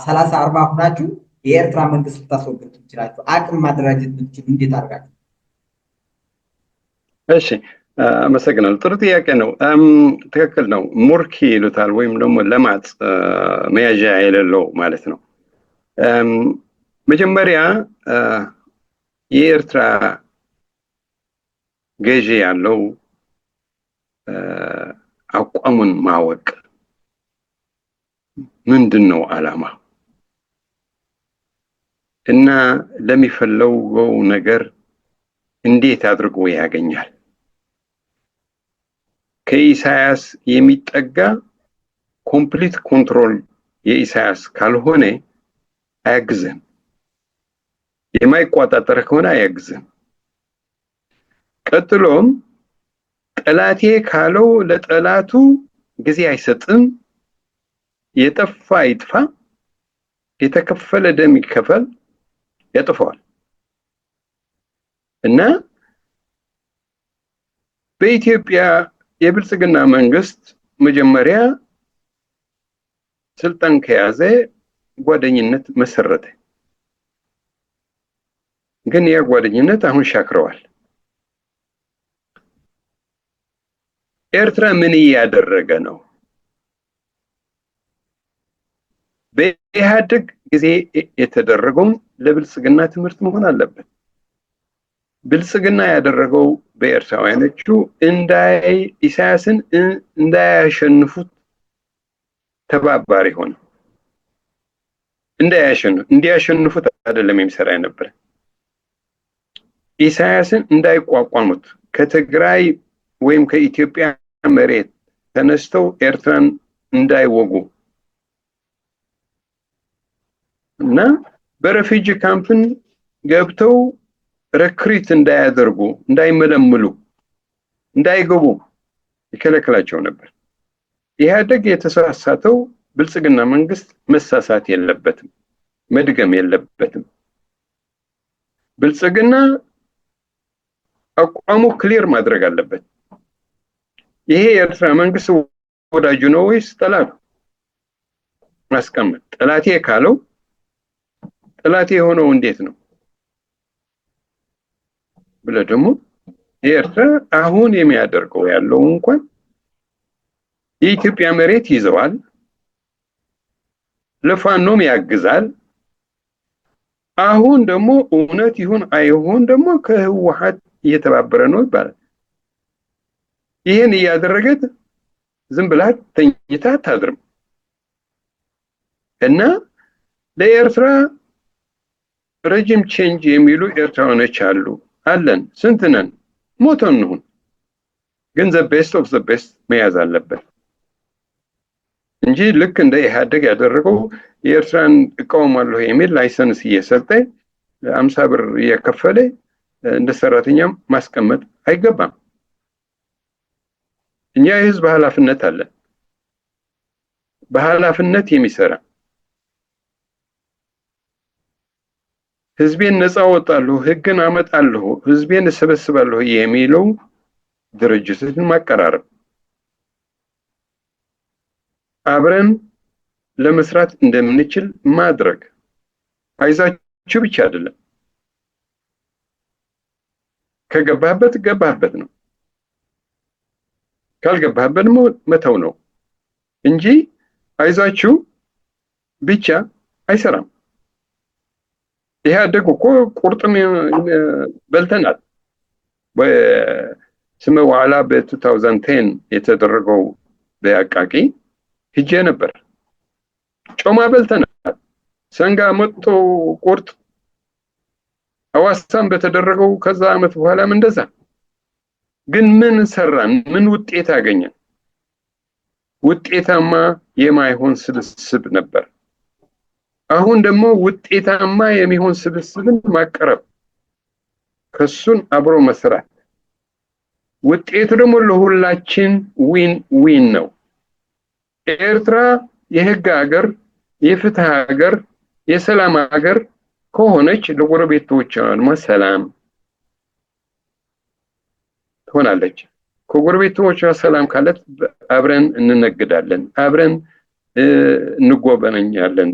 30-40 ሁናችሁ የኤርትራ መንግስት ልታስወግዱ ትችላችሁ? አቅም ማደራጀት ብትችሉ እንዴት አድርጋችሁ? እሺ አመሰግናለሁ። ጥሩ ጥያቄ ነው። ትክክል ነው። ሙርኪ ይሉታል ወይም ደግሞ ለማጽ መያዣ የሌለው ማለት ነው። መጀመሪያ የኤርትራ ገዢ ያለው አቋሙን ማወቅ ምንድነው ዓላማ እና ለሚፈልገው ነገር እንዴት አድርጎ ያገኛል? ከኢሳያስ የሚጠጋ ኮምፕሊት ኮንትሮል የኢሳያስ ካልሆነ አያግዝም። የማይቆጣጠር ከሆነ አያግዝም። ቀጥሎም ጠላቴ ካለው ለጠላቱ ጊዜ አይሰጥም። የጠፋ ይጥፋ፣ የተከፈለ ደም ይከፈል፣ ያጥፈዋል። እና በኢትዮጵያ የብልጽግና መንግስት መጀመሪያ ስልጣን ከያዘ ጓደኝነት መሰረተ። ግን ያ ጓደኝነት አሁን ሻክረዋል። ኤርትራ ምን እያደረገ ነው? በኢህአዴግ ጊዜ የተደረገው ለብልጽግና ትምህርት መሆን አለበት። ብልጽግና ያደረገው በኤርትራውያኖቹ ኢሳያስን እንዳያሸንፉት ተባባሪ ሆነ። እንዲያሸንፉት አይደለም የሚሰራ ነበር። ኢሳያስን እንዳይቋቋሙት ከትግራይ ወይም ከኢትዮጵያ መሬት ተነስተው ኤርትራን እንዳይወጉ እና በሬፊጂ ካምፕን ገብተው ረክሪት እንዳያደርጉ፣ እንዳይመለምሉ፣ እንዳይገቡ ይከለክላቸው ነበር። ኢህአዴግ የተሳሳተው ብልጽግና መንግስት መሳሳት የለበትም፣ መድገም የለበትም። ብልጽግና አቋሙ ክሊር ማድረግ አለበት። ይሄ የኤርትራ መንግስት ወዳጁ ነው ወይስ ጠላት? ማስቀመጥ። ጠላቴ ካለው ጠላቴ የሆነው እንዴት ነው ብለ ደግሞ ኤርትራ አሁን የሚያደርገው ያለው እንኳን የኢትዮጵያ መሬት ይዘዋል፣ ለፋኖም ያግዛል። አሁን ደግሞ እውነት ይሁን አይሁን ደግሞ ከህወሓት እየተባበረ ነው ይባላል። ይሄን እያደረገት ዝም ብላ ተኝታ አታድርም። እና ለኤርትራ ረጅም ቼንጅ የሚሉ ኤርትራውያኖች አለን። ስንት ነን? ሞተን እንሁን፣ ግን ዘ ቤስት ኦፍ ዘ ቤስት መያዝ አለበት እንጂ ልክ እንደ ኢህአዴግ ያደረገው የኤርትራን እቃወማለሁ የሚል ላይሰንስ እየሰጠ 50 ብር እየከፈለ እንደ ሰራተኛ ማስቀመጥ አይገባም። እኛ የህዝብ ኃላፊነት አለን። በኃላፊነት የሚሰራ ህዝቤን ነፃ ወጣለሁ፣ ህግን አመጣለሁ፣ ህዝቤን እሰበስባለሁ የሚለው ድርጅትን ማቀራረብ፣ አብረን ለመስራት እንደምንችል ማድረግ። አይዛችሁ ብቻ አይደለም፣ ከገባህበት ገባህበት ነው፣ ካልገባህበት መተው ነው እንጂ አይዛችሁ ብቻ አይሰራም። ኢህአዴግ እኮ ቁርጥም በልተናል። በስመ ዋዕላ በ2010 የተደረገው በአቃቂ ሂጄ ነበር። ጮማ በልተናል። ሰንጋ መጥቶ ቁርጥ አዋሳም በተደረገው ከዛ አመት በኋላም እንደዛ። ግን ምን ሰራን? ምን ውጤት አገኘን? ውጤታማ የማይሆን ስብስብ ነበር። አሁን ደግሞ ውጤታማ የሚሆን ስብስብን ማቀረብ፣ ከሱን አብሮ መስራት። ውጤቱ ደግሞ ለሁላችን ዊን ዊን ነው። ኤርትራ የህግ ሀገር፣ የፍትህ ሀገር፣ የሰላም ሀገር ከሆነች ለጎረቤቶቿ ሰላም ትሆናለች። ከጎረቤቶቿ ሰላም ካለት አብረን እንነግዳለን፣ አብረን እንጎበኛለን፣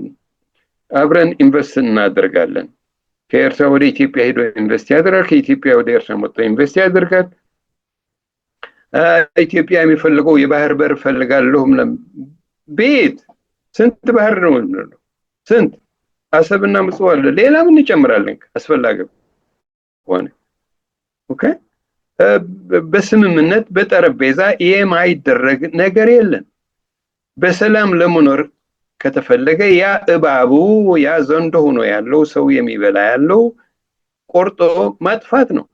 አብረን ኢንቨስት እናደርጋለን። ከኤርትራ ወደ ኢትዮጵያ ሄዶ ኢንቨስት ያደርጋል፣ ከኢትዮጵያ ወደ ኤርትራ መጥቶ ኢንቨስት ያደርጋል። ኢትዮጵያ የሚፈልገው የባህር በር ፈልጋለሁ። ቤት ስንት ባህር ነው? ስንት አሰብና ምጽዋ አለ። ሌላ ምን እንጨምራለን አስፈላጊ ሆነ። ኦኬ በስምምነት በጠረጴዛ የማይደረግ ነገር የለም። በሰላም ለመኖር ከተፈለገ ያ እባቡ ያ ዘንዶ ሆኖ ያለው ሰው የሚበላ ያለው ቆርጦ ማጥፋት ነው።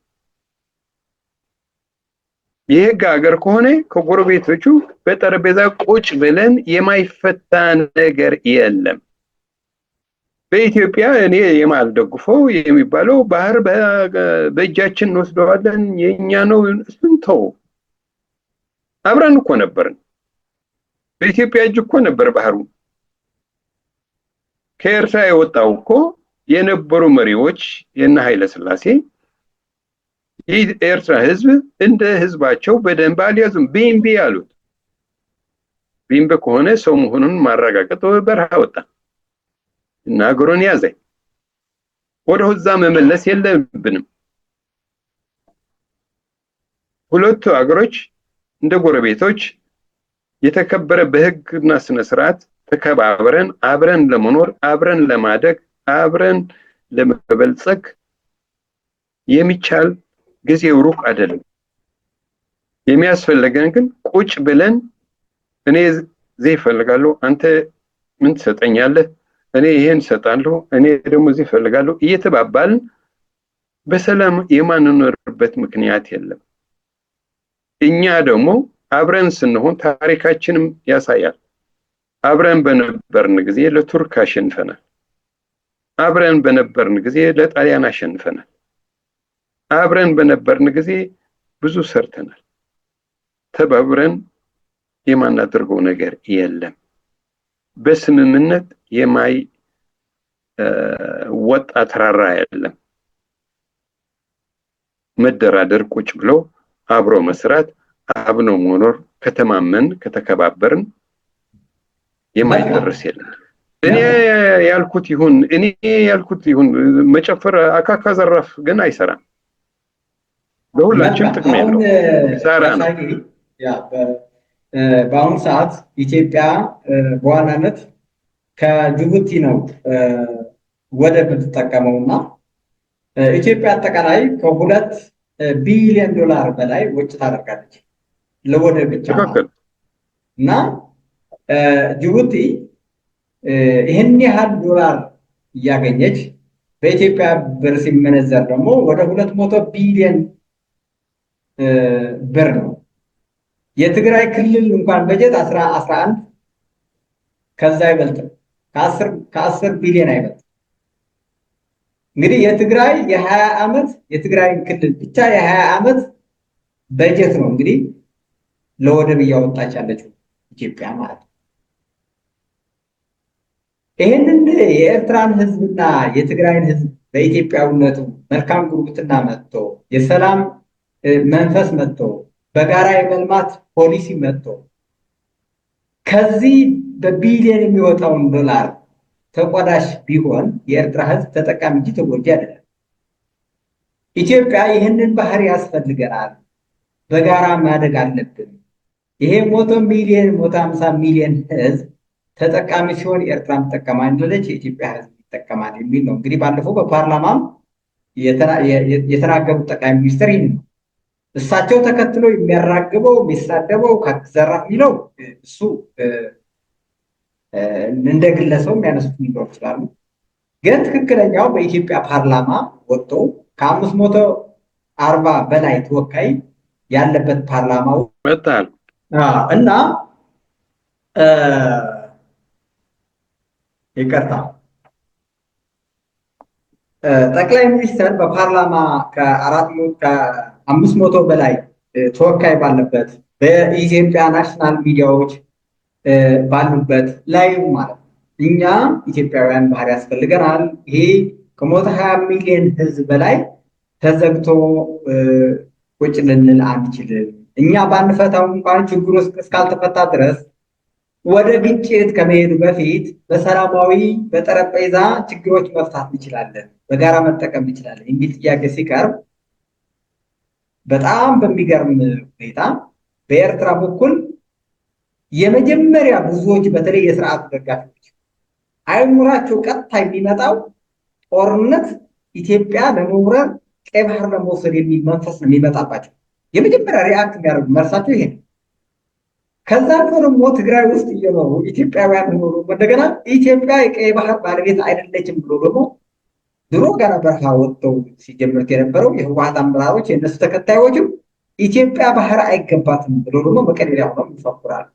የህግ ሀገር ከሆነ ከጎረቤቶቹ በጠረጴዛ ቁጭ ብለን የማይፈታ ነገር የለም። በኢትዮጵያ እኔ የማልደግፈው የሚባለው ባህር በእጃችን እንወስደዋለን የኛ ነው ስንተው አብረን እኮ ነበርን። በኢትዮጵያ እጅ እኮ ነበር ባህሩ። ከኤርትራ የወጣው እኮ የነበሩ መሪዎች የነ ኃይለ ሥላሴ የኤርትራ ህዝብ እንደ ህዝባቸው በደንብ አልያዙም። ቢምቢ አሉት። ቢምቢ ከሆነ ሰው መሆኑን ማረጋገጥ በረሃ ወጣ እና አገሩን ያዘ። ወደ ዛ መመለስ የለብንም። ሁለቱ አገሮች እንደ ጎረቤቶች የተከበረ በህግና ስነ ስርዓት ተከባብረን አብረን ለመኖር አብረን ለማደግ አብረን ለመበልጸግ የሚቻል ጊዜው ሩቅ አይደለም። የሚያስፈልገን ግን ቁጭ ብለን እኔ እዚህ እፈልጋለሁ፣ አንተ ምን ትሰጠኛለህ፣ እኔ ይሄን እሰጣለሁ፣ እኔ ደግሞ እዚህ እፈልጋለሁ እየተባባልን በሰላም የማንኖርበት ምክንያት የለም። እኛ ደግሞ አብረን ስንሆን ታሪካችንም ያሳያል። አብረን በነበርን ጊዜ ለቱርክ አሸንፈናል። አብረን በነበርን ጊዜ ለጣሊያን አሸንፈናል። አብረን በነበርን ጊዜ ብዙ ሰርተናል። ተባብረን የማናደርገው ነገር የለም። በስምምነት የማይ ወጣ ተራራ የለም። መደራደር፣ ቁጭ ብሎ አብሮ መስራት፣ አብኖ መኖር ከተማመን ከተከባበርን የማይደርስ የለም። እኔ ያልኩት ይሁን መጨፈር አካካ ዘራፍ ግን አይሰራም። ለሁላችን ጥቅም የለው ሰራ ነው። በአሁኑ ሰዓት ኢትዮጵያ በዋናነት ከጅቡቲ ነው ወደብ የምትጠቀመውና ኢትዮጵያ አጠቃላይ ከ2 ቢሊዮን ዶላር በላይ ወጪ ታደርጋለች ለወደብ ብቻ እና ጅቡቲ ይህን ያህል ዶላር እያገኘች በኢትዮጵያ ብር ሲመነዘር ደግሞ ወደ 200 ቢሊዮን ብር ነው። የትግራይ ክልል እንኳን በጀት 11 ከዛ አይበልጥም፣ ከ10 ቢሊዮን አይበልጥም። እንግዲህ የትግራይ የ20 ዓመት የትግራይ ክልል ብቻ የ20 ዓመት በጀት ነው እንግዲህ ለወደብ እያወጣች ያለችው ኢትዮጵያ ማለት ነው። ይህንን የኤርትራን ህዝብና የትግራይን ህዝብ በኢትዮጵያዊነቱ መልካም ጉርብትና መጥቶ የሰላም መንፈስ መጥቶ በጋራ የመልማት ፖሊሲ መጥቶ ከዚህ በቢሊዮን የሚወጣውን ዶላር ተቋዳሽ ቢሆን የኤርትራ ህዝብ ተጠቃሚ እንጂ ተጎጂ አይደለም። ኢትዮጵያ ይህንን ባህር ያስፈልገናል፣ በጋራ ማደግ አለብን። ይሄ 100 ሚሊዮን 150 ሚሊዮን ህዝብ ተጠቃሚ ሲሆን ኤርትራም ትጠቀማለች፣ የኢትዮጵያ ህዝብ ይጠቀማል የሚል ነው። እንግዲህ ባለፈው በፓርላማም የተናገሩት ጠቅላይ ሚኒስትር ይህን ነው። እሳቸው ተከትሎ የሚያራግበው የሚሳደበው ዘራፍ የሚለው እሱ እንደ ግለሰብ የሚያነሱት ሊኖር ይችላሉ። ግን ትክክለኛው በኢትዮጵያ ፓርላማ ወጥቶ ከ540 በላይ ተወካይ ያለበት ፓርላማው መጣል እና ይቅርታ ጠቅላይ ሚኒስትር በፓርላማ ከ500 በላይ ተወካይ ባለበት በኢትዮጵያ ናሽናል ሚዲያዎች ባሉበት ላይ ማለት ነው እኛ ኢትዮጵያውያን ባህር ያስፈልገናል፣ ይሄ ከ120 ሚሊዮን ህዝብ በላይ ተዘግቶ ቁጭ ልንል አንችልም፣ እኛ ባንፈታው እንኳን ችግሩ እስካልተፈታ ድረስ ወደ ግጭት ከመሄዱ በፊት በሰላማዊ በጠረጴዛ ችግሮች መፍታት እንችላለን፣ በጋራ መጠቀም እንችላለን የሚል ጥያቄ ሲቀርብ በጣም በሚገርም ሁኔታ በኤርትራ በኩል የመጀመሪያ ብዙዎች በተለይ የስርዓቱ ደጋፊዎች አይሙራቸው ቀጥታ የሚመጣው ጦርነት ኢትዮጵያ ለመውረር ቀይ ባህር ለመውሰድ የሚል መንፈስ ነው የሚመጣባቸው። የመጀመሪያ ሪአክት የሚያደርጉ መልሳቸው ይሄ ነው። ከዛ አልፎ ደግሞ ትግራይ ውስጥ እየኖሩ ኢትዮጵያውያን ሆኖ እንደገና ኢትዮጵያ የቀይ ባህር ባለቤት አይደለችም ብሎ ደግሞ ድሮ ገና በረሃ ወጥተው ሲጀምሩት የነበረው የህወሓት አመራሮች የእነሱ ተከታዮችም ኢትዮጵያ ባህር አይገባትም ብሎ ደግሞ መቀሌሪያ ሆነው ይፈክራሉ።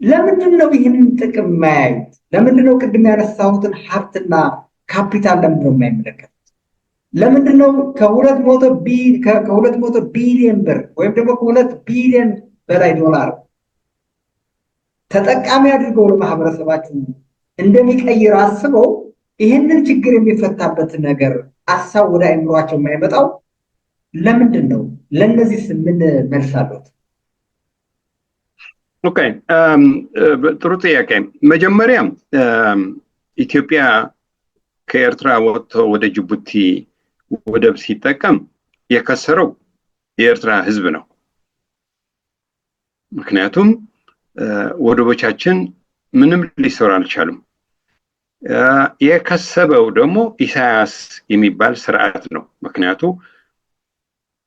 ለምንድን ነው ይህንን ጥቅም የማያዩት? ለምንድን ነው ቅድም ያነሳሁትን ሀብትና ካፒታል ለምንድን ነው የማይመለከቱት? ለምንድን ነው ከ200 ቢሊዮን ብር ወይም ደግሞ ከ2 ቢሊዮን በላይ ዶላር ተጠቃሚ አድርገው ለማህበረሰባችሁ እንደሚቀይር አስበው ይህንን ችግር የሚፈታበት ነገር አሳብ ወደ አይምሯቸው የማይመጣው ለምንድን ነው? ለእነዚህ ምን መልስ አሉት? ኦኬ፣ ጥሩ ጥያቄ። መጀመሪያ ኢትዮጵያ ከኤርትራ ወጥቶ ወደ ጅቡቲ ወደብ ሲጠቀም የከሰረው የኤርትራ ህዝብ ነው። ምክንያቱም ወደቦቻችን ምንም ሊሰሩ አልቻሉም። የከሰበው ደግሞ ኢሳያስ የሚባል ስርዓት ነው። ምክንያቱ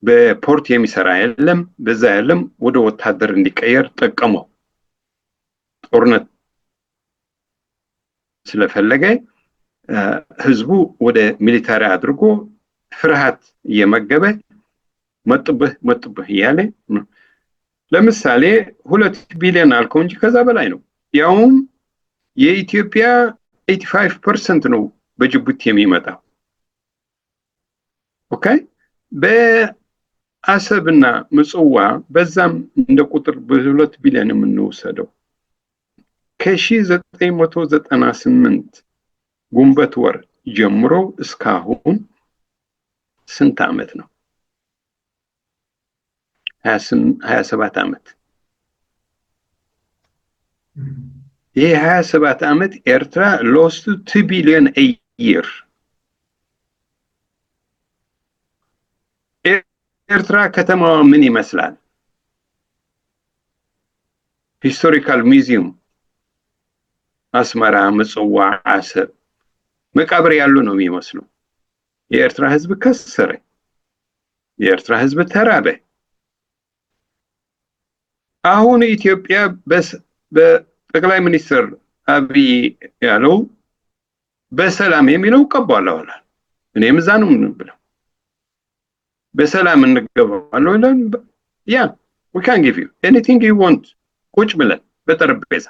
በፖርት የሚሰራ የለም፣ በዛ የለም፣ ወደ ወታደር እንዲቀየር ጠቀመው። ጦርነት ስለፈለገ ህዝቡ ወደ ሚሊታሪ አድርጎ ፍርሃት እየመገበ መጡብህ እያለ ለምሳሌ 2 ቢሊዮን አልከው እንጂ ከዛ በላይ ነው። ያውም የኢትዮጵያ 85% ነው በጅቡቲ የሚመጣው። ኦኬ፣ በአሰብና ምጽዋ በዛም እንደ ቁጥር በ2 ቢሊዮን የምንወሰደው ከ1998 ግንቦት ወር ጀምሮ እስካሁን ስንት ዓመት ነው? 27 ዓመት። ይሄ 27 ዓመት ኤርትራ lost 2 billion a year። ኤርትራ ከተማዋ ምን ይመስላል? ሂስቶሪካል ሚውዚየም አስመራ፣ ምጽዋ፣ አሰብ መቃብር ያሉ ነው የሚመስለው። የኤርትራ ህዝብ ከሰረ፣ የኤርትራ ህዝብ ተራበ። አሁን ኢትዮጵያ በጠቅላይ ሚኒስትር አብይ ያለው በሰላም የሚለው ቀባለዋል። እኔም እዛ ነው የምንብለው። በሰላም እንገባለን። ያ we can give you anything you want ቁጭ ብለን በጠረጴዛ።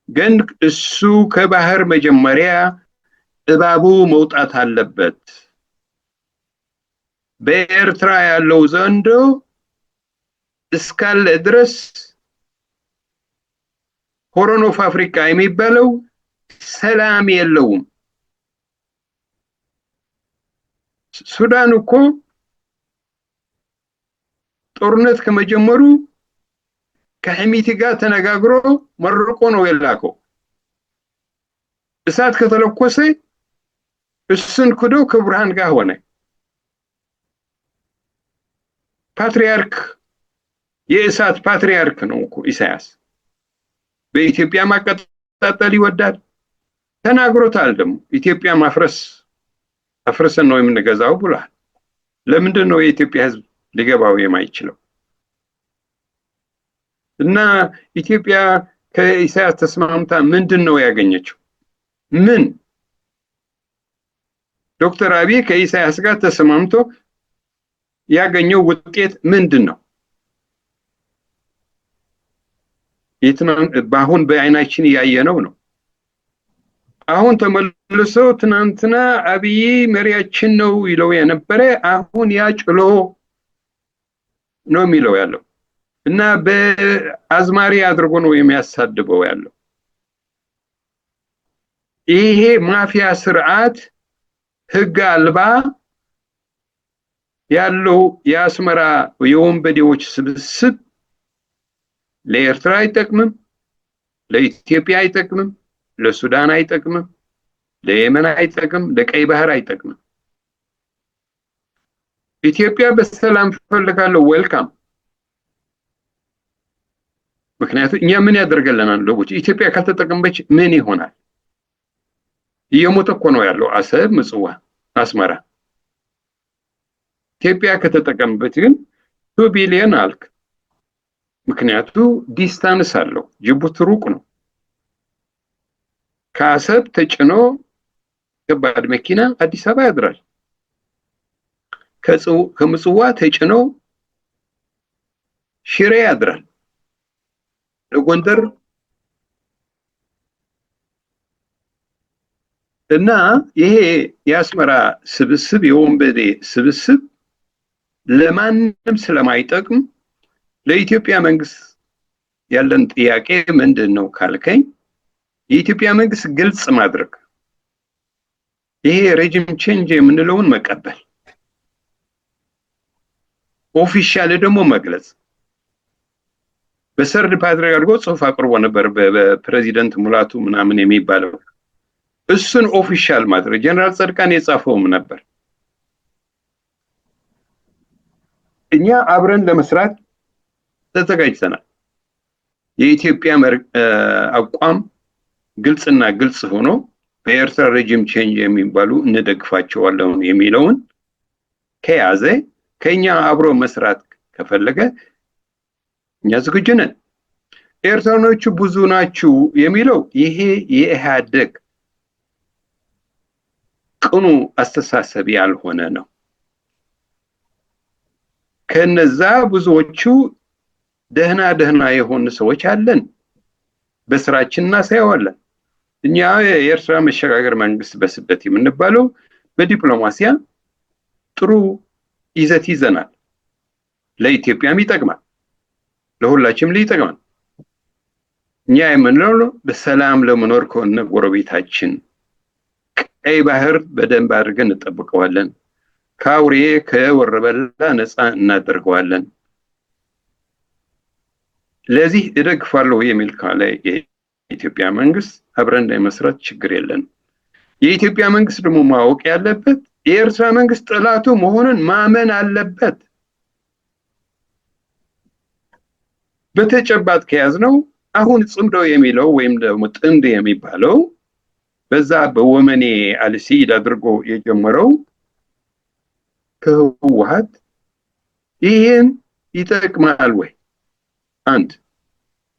ግን እሱ ከባህር መጀመሪያ እባቡ መውጣት አለበት። በኤርትራ ያለው ዘንዶ እስካለ ድረስ ሆርን ኦፍ አፍሪካ የሚባለው ሰላም የለውም። ሱዳን እኮ ጦርነት ከመጀመሩ ከሐሚቲ ጋር ተነጋግሮ መርቆ ነው የላከው። እሳት ከተለኮሰ እሱን ክዶ ከብርሃን ጋር ሆነ። ፓትሪያርክ የእሳት ፓትሪያርክ ነው እኮ ኢሳያስ። በኢትዮጵያ ማቀጣጠል ይወዳል። ተናግሮታል ደግሞ ኢትዮጵያ አፍርሰን ነው የምንገዛው ብሏል። ለምንድን ነው የኢትዮጵያ ህዝብ ሊገባው የማይችለው? እና ኢትዮጵያ ከኢሳያስ ተስማምታ ምንድን ነው ያገኘችው? ምን? ዶክተር አብይ ከኢሳያስ ጋር ተስማምቶ ያገኘው ውጤት ምንድን ነው? በአሁን በአይናችን ያየነው ነው። አሁን ተመልሶ ትናንትና አብይ መሪያችን ነው ይለው የነበረ አሁን ያጭሎ ነው የሚለው ያለው እና በአዝማሪ አድርጎ ነው የሚያሳድበው ያለው። ይሄ ማፊያ ስርዓት ህግ አልባ ያለው የአስመራ የወንበዴዎች ስብስብ ለኤርትራ አይጠቅምም፣ ለኢትዮጵያ አይጠቅምም፣ ለሱዳን አይጠቅምም፣ ለየመን አይጠቅምም፣ ለቀይ ባህር አይጠቅምም። ኢትዮጵያ በሰላም ፈልጋለሁ ዌልካም። ምክንያቱም እኛ ምን ያደርገልናል? ለቦች ኢትዮጵያ ካልተጠቀመች ምን ይሆናል? እየሞተ እኮ ነው ያለው አሰብ፣ ምጽዋ፣ አስመራ። ኢትዮጵያ ከተጠቀምበት ግን 2 ቢሊዮን አልክ። ምክንያቱ ዲስታንስ አለው። ጅቡቲ ሩቅ ነው። ከአሰብ ተጭኖ ከባድ መኪና አዲስ አበባ ያድራል። ከምጽዋ ተጭኖ ሽሬ ያድራል። ለጎንደር እና ይሄ የአስመራ ስብስብ የወንበዴ ስብስብ ለማንም ስለማይጠቅም ለኢትዮጵያ መንግስት ያለን ጥያቄ ምንድን ነው ካልከኝ የኢትዮጵያ መንግስት ግልጽ ማድረግ፣ ይሄ ሬጂም ቼንጅ የምንለውን መቀበል፣ ኦፊሻሊ ደግሞ መግለጽ። በሰርድ ፓትርያርክ አድርጎ ጽሑፍ አቅርቦ ነበር በፕሬዚደንት ሙላቱ ምናምን የሚባለው። እሱን ኦፊሻል ማድረግ ጀነራል ጻድቃን የጻፈውም ነበር። እኛ አብረን ለመስራት ተዘጋጅተናል። የኢትዮጵያ አቋም ግልጽና ግልጽ ሆኖ በኤርትራ ሬጂም ቼንጅ የሚባሉ እንደግፋቸዋለን የሚለውን ከያዘ ከኛ አብሮ መስራት ከፈለገ እኛ ዝግጁ ነን። ኤርትራኖቹ ብዙ ናችሁ የሚለው ይሄ የኢህአዴግ ቅኑ አስተሳሰብ ያልሆነ ነው። ከነዛ ብዙዎቹ ደህና የሆኑ ሰዎች አለን፣ በስራችን እናሳየዋለን። እኛ የኤርትራ መሸጋገር መንግስት በስደት የምንባለው በዲፕሎማሲያ ጥሩ ይዘት ይዘናል። ለኢትዮጵያም ይጠቅማል፣ ለሁላችንም ይጠቅማል። እኛ የምንለው በሰላም ለመኖር ከሆነ ጎረቤታችን ቀይ ባህር በደንብ አድርገን እንጠብቀዋለን፣ ከአውሬ ከወረበላ ነፃ እናደርገዋለን። ለዚህ እደግፋለሁ የሚል ካለ የኢትዮጵያ መንግስት አብረን ለመስራት ችግር የለን። የኢትዮጵያ መንግስት ደግሞ ማወቅ ያለበት የኤርትራ መንግስት ጠላቱ መሆኑን ማመን አለበት። በተጨባጭ ከያዝነው አሁን ጽምዶ የሚለው ወይም ደግሞ ጥንድ የሚባለው በዛ በወመኔ አልሲድ አድርጎ የጀመረው ከህወሓት ይሄን ይጠቅማል ወይ? አንድ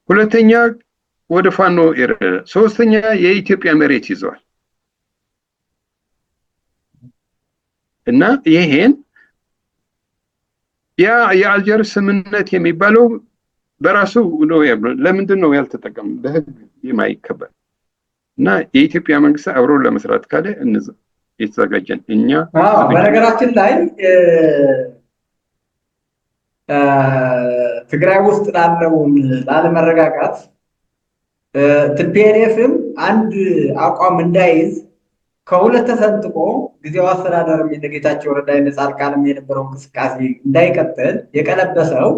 ሁለተኛ ወደ ፋኖ ሶስተኛ የኢትዮጵያ መሬት ይዟል እና ይሄን የአልጀር ስምምነት የሚባለው በራሱ ነው። ለምንድን ነው ያልተጠቀም? በህግ የማይከበር እና የኢትዮጵያ መንግስት አብሮ ለመስራት ካለ የተዘጋጀን እኛ። በነገራችን ላይ ትግራይ ውስጥ ላለመረጋጋት ቲፒኤልኤፍም አንድ አቋም እንዳይዝ ከሁለት ተሰንጥቆ ጊዜው አስተዳደር የጌታቸው ረዳ የነጻልቃንም የነበረው እንቅስቃሴ እንዳይቀጥል የቀለበሰው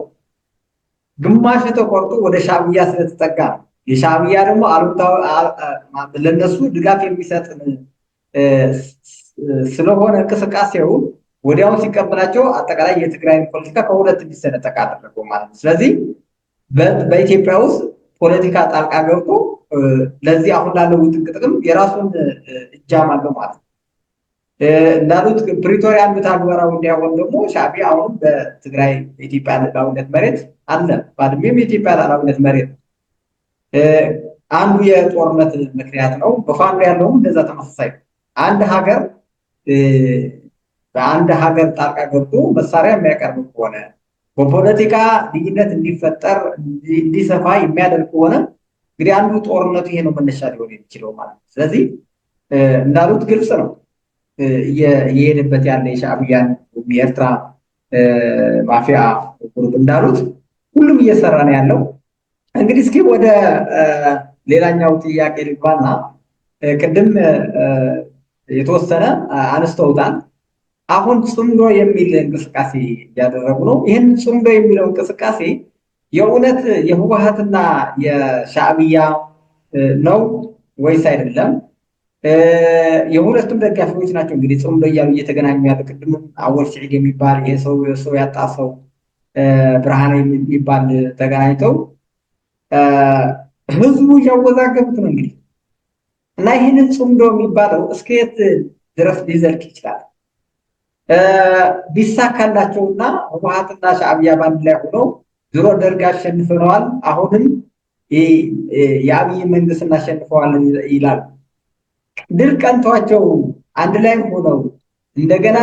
ግማሽ ተቆርጦ ወደ ሻዕቢያ ስለተጠጋ ነው። የሻዕቢያ ደግሞ ለነሱ ድጋፍ የሚሰጥ ስለሆነ እንቅስቃሴው ወዲያው ሲቀበላቸው አጠቃላይ የትግራይ ፖለቲካ ከሁለት እንዲሰነጠቅ አደረገው ማለት ነው። ስለዚህ በኢትዮጵያ ውስጥ ፖለቲካ ጣልቃ ገብቶ ለዚህ አሁን ላለው ጥቅም የራሱን እጃም አለው ማለት ነው። እንዳሉት ፕሪቶሪያን ተግባራዊ እንዲሆን ደግሞ ሻዕቢያ አሁን በትግራይ የኢትዮጵያ ሉዓላዊነት መሬት አለ። ባድሜም የኢትዮጵያ ሉዓላዊነት መሬት አንዱ የጦርነት ምክንያት ነው። በፋኖ ያለውም እንደዛ ተመሳሳይ በአንድ ሀገር ጣልቃ ገብቶ መሳሪያ የሚያቀርብ ከሆነ በፖለቲካ ልዩነት እንዲፈጠር እንዲሰፋ የሚያደርግ ከሆነ እንግዲህ አንዱ ጦርነቱ ይሄ ነው መነሻ ሊሆን የሚችለው ማለት ነው። ስለዚህ እንዳሉት ግልጽ ነው እየሄደበት ያለ የሻዕቢያን የኤርትራ ማፊያ ግሩፕ እንዳሉት ሁሉም እየሰራ ነው ያለው። እንግዲህ እስኪ ወደ ሌላኛው ጥያቄ ልግባና ቅድም የተወሰነ አነስተውታል። አሁን ጽምዶ የሚል እንቅስቃሴ እያደረጉ ነው። ይህን ጽምዶ የሚለው እንቅስቃሴ የእውነት የህወሓትና የሻዕቢያ ነው ወይስ አይደለም? የሁለቱም ደጋፊዎች ናቸው እንግዲህ ጽምዶ እያሉ እየተገናኙ ያለ። ቅድም አወል ስዒድ የሚባል ይሄ ሰው ያጣ ሰው ብርሃነ የሚባል ተገናኝተው ህዝቡ እያወዛገቡት ነው እንግዲህ እና ይህንን ጽምዶ የሚባለው እስከየት ድረስ ሊዘልቅ ይችላል? ቢሳካላቸውና ህወሓትና ሻዕቢያ ባንድ ላይ ሆነው ድሮ ደርግ አሸንፈነዋል፣ አሁንም የአብይ መንግስት እናሸንፈዋለን ይላሉ። ድል ቀንቷቸው አንድ ላይ ሆነው እንደገና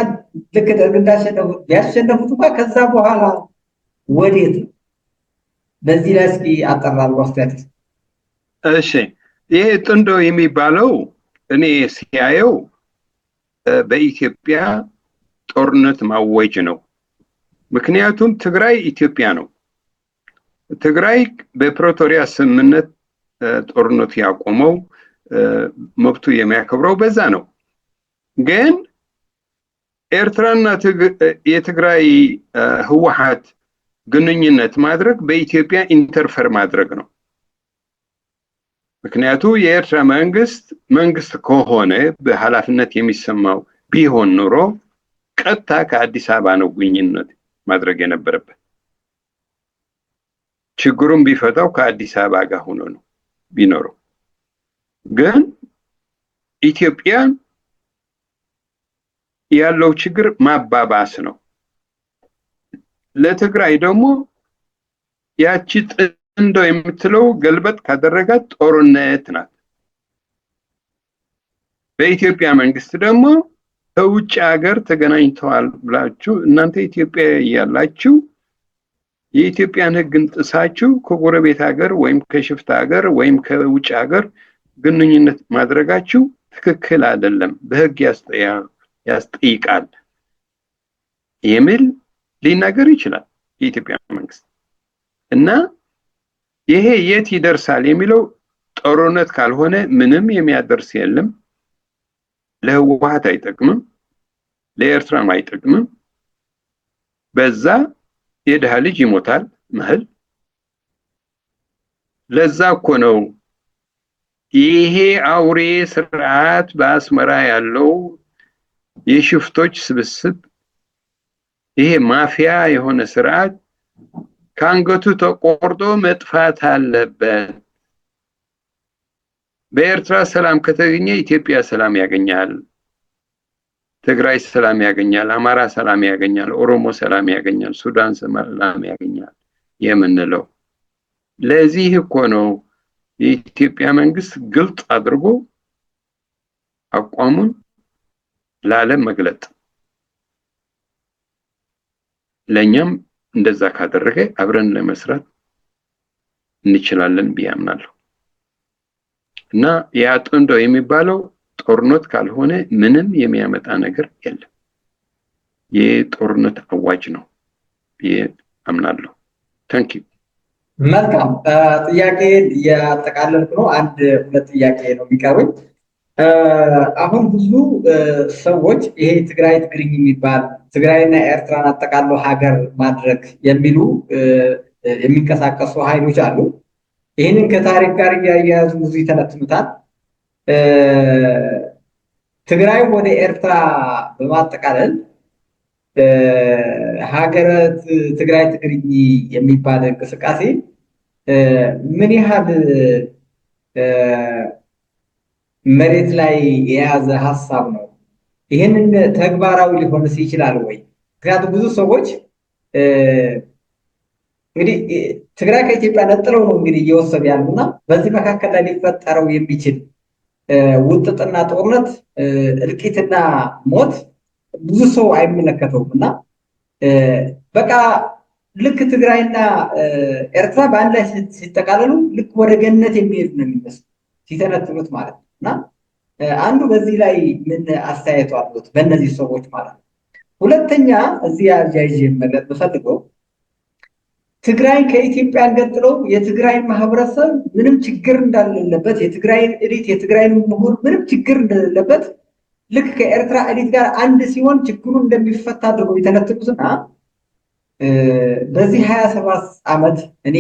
ልክ ደርግ እንዳሸነፉት ቢያሸነፉት እንኳ ከዛ በኋላ ወዴት ነው? በዚህ ላይ እስኪ አጠር አድርጎ አስተያየት። እሺ፣ ይሄ ጥንዶ የሚባለው እኔ ሲያየው በኢትዮጵያ ጦርነት ማወጅ ነው። ምክንያቱም ትግራይ ኢትዮጵያ ነው። ትግራይ በፕሪቶሪያ ስምምነት ጦርነቱ ያቆመው መብቱ የሚያከብረው በዛ ነው። ግን ኤርትራና የትግራይ ህወሓት ግንኙነት ማድረግ በኢትዮጵያ ኢንተርፈር ማድረግ ነው። ምክንያቱ የኤርትራ መንግስት ከሆነ በኃላፊነት የሚሰማው ቢሆን ኑሮ ቀጥታ ከአዲስ አበባ ነው ግንኙነት ማድረግ የነበረበት። ችግሩን ቢፈታው ከአዲስ አበባ ጋር ሆኖ ነው ቢኖረው። ግን ኢትዮጵያ ያለው ችግር ማባባስ ነው። ለትግራይ ደግሞ ያቺ ጥንዶ የምትለው ገልበጥ ካደረጋት ጦርነት ናት። በኢትዮጵያ መንግስት ደግሞ ከውጭ ሀገር ተገናኝተዋል ብላችሁ እናንተ ኢትዮጵያ ያላችሁ የኢትዮጵያን ሕግን ጥሳችሁ ከጎረቤት ሀገር ወይም ከሽፍታ ሀገር ወይም ከውጭ ሀገር ግንኙነት ማድረጋችሁ ትክክል አይደለም፣ በሕግ ያስጠይቃል የሚል ሊናገር ይችላል የኢትዮጵያ መንግስት። እና ይሄ የት ይደርሳል የሚለው ጦርነት ካልሆነ ምንም የሚያደርስ የለም። ለህወሓት አይጠቅምም፣ ለኤርትራም አይጠቅምም። በዛ የድሃ ልጅ ይሞታል መህል። ለዛ እኮ ነው ይሄ አውሬ ስርዓት በአስመራ ያለው የሽፍቶች ስብስብ፣ ይሄ ማፊያ የሆነ ስርዓት ከአንገቱ ተቆርጦ መጥፋት አለበት። በኤርትራ ሰላም ከተገኘ ኢትዮጵያ ሰላም ያገኛል፣ ትግራይ ሰላም ያገኛል፣ አማራ ሰላም ያገኛል፣ ኦሮሞ ሰላም ያገኛል፣ ሱዳን ሰላም ያገኛል የምንለው። ለዚህ እኮ ነው የኢትዮጵያ መንግስት ግልጽ አድርጎ አቋሙን ለዓለም መግለጥ። ለኛም እንደዛ ካደረገ አብረን ለመስራት እንችላለን ብዬ አምናለሁ። እና ያ ጥንዶ የሚባለው ጦርነት ካልሆነ ምንም የሚያመጣ ነገር የለም። የጦርነት አዋጅ ነው ብዬ አምናለሁ። ታንክ ዩ። መልካም ጥያቄ ያጠቃለልኩ ነው። አንድ ሁለት ጥያቄ ነው የሚቀርበኝ። አሁን ብዙ ሰዎች ይሄ ትግራይ ትግርኝ የሚባል ትግራይና ኤርትራን አጠቃሎ ሀገር ማድረግ የሚሉ የሚንቀሳቀሱ ኃይሎች አሉ። ይህንን ከታሪክ ጋር እያያዙ ብዙ ይተነትኑታል። ትግራይ ወደ ኤርትራ በማጠቃለል ሀገረ ትግራይ ትግርኝ የሚባል እንቅስቃሴ ምን ያህል መሬት ላይ የያዘ ሀሳብ ነው? ይህንን ተግባራዊ ሊሆንስ ይችላል ወይ? ምክንያቱም ብዙ ሰዎች እንግዲህ ትግራይ ከኢትዮጵያ ነጥለው ነው እንግዲህ እየወሰዱ ያሉና በዚህ መካከል ላይ ሊፈጠረው የሚችል ውጥጥና ጦርነት፣ እልቂትና ሞት ብዙ ሰው አይመለከተውም እና በቃ ልክ ትግራይና ኤርትራ በአንድ ላይ ሲጠቃለሉ ልክ ወደ ገነት የሚሄዱ ነው የሚመስሉ ሲተነትኑት ማለት ነው። እና አንዱ በዚህ ላይ ምን አስተያየቱ አሉት በእነዚህ ሰዎች ማለት ነው። ሁለተኛ እዚህ አያይዤ መግለጽ በፈልገው ትግራይ ከኢትዮጵያ ገጥለው የትግራይ ማህበረሰብ ምንም ችግር እንዳሌለበት፣ የትግራይ ኤሊት የትግራይ ምሁር ምንም ችግር እንደሌለበት ልክ ከኤርትራ ኤሊት ጋር አንድ ሲሆን ችግሩን እንደሚፈታ አድርገው የተነተኑትና በዚህ 27 ዓመት እኔ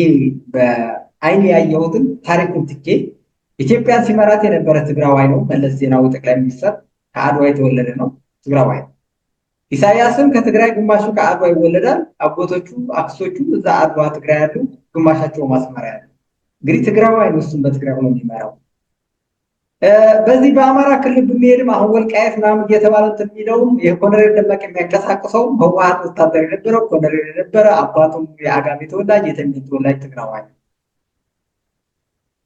በአይኔ ያየሁትን ታሪኩን ትኬ ኢትዮጵያን ሲመራት የነበረ ትግራዋይ ነው። መለስ ዜናዊ ጠቅላይ ሚኒስትር ከአድዋ የተወለደ ነው፣ ትግራዋይ ነው። ኢሳያስም ከትግራይ ግማሹ ከአድዋ ይወለዳል። አጎቶቹ አክስቶቹ እዛ አድዋ ትግራይ ያሉ፣ ግማሻቸው ማስመራ ያሉ። እንግዲህ ትግራዋይ ነው፣ እሱም በትግራይ ሆኖ የሚመራው። በዚህ በአማራ ክልል ብንሄድም አሁን ወልቃየት ምናምን እየተባለ እንትን የሚለውም የኮሎኔል ደመቀ የሚያንቀሳቅሰውም ህወሓት ወታደር የነበረው ኮሎኔል የነበረ አባቱም የአጋሜ ተወላጅ የተንቤን ተወላጅ ትግራዋይ።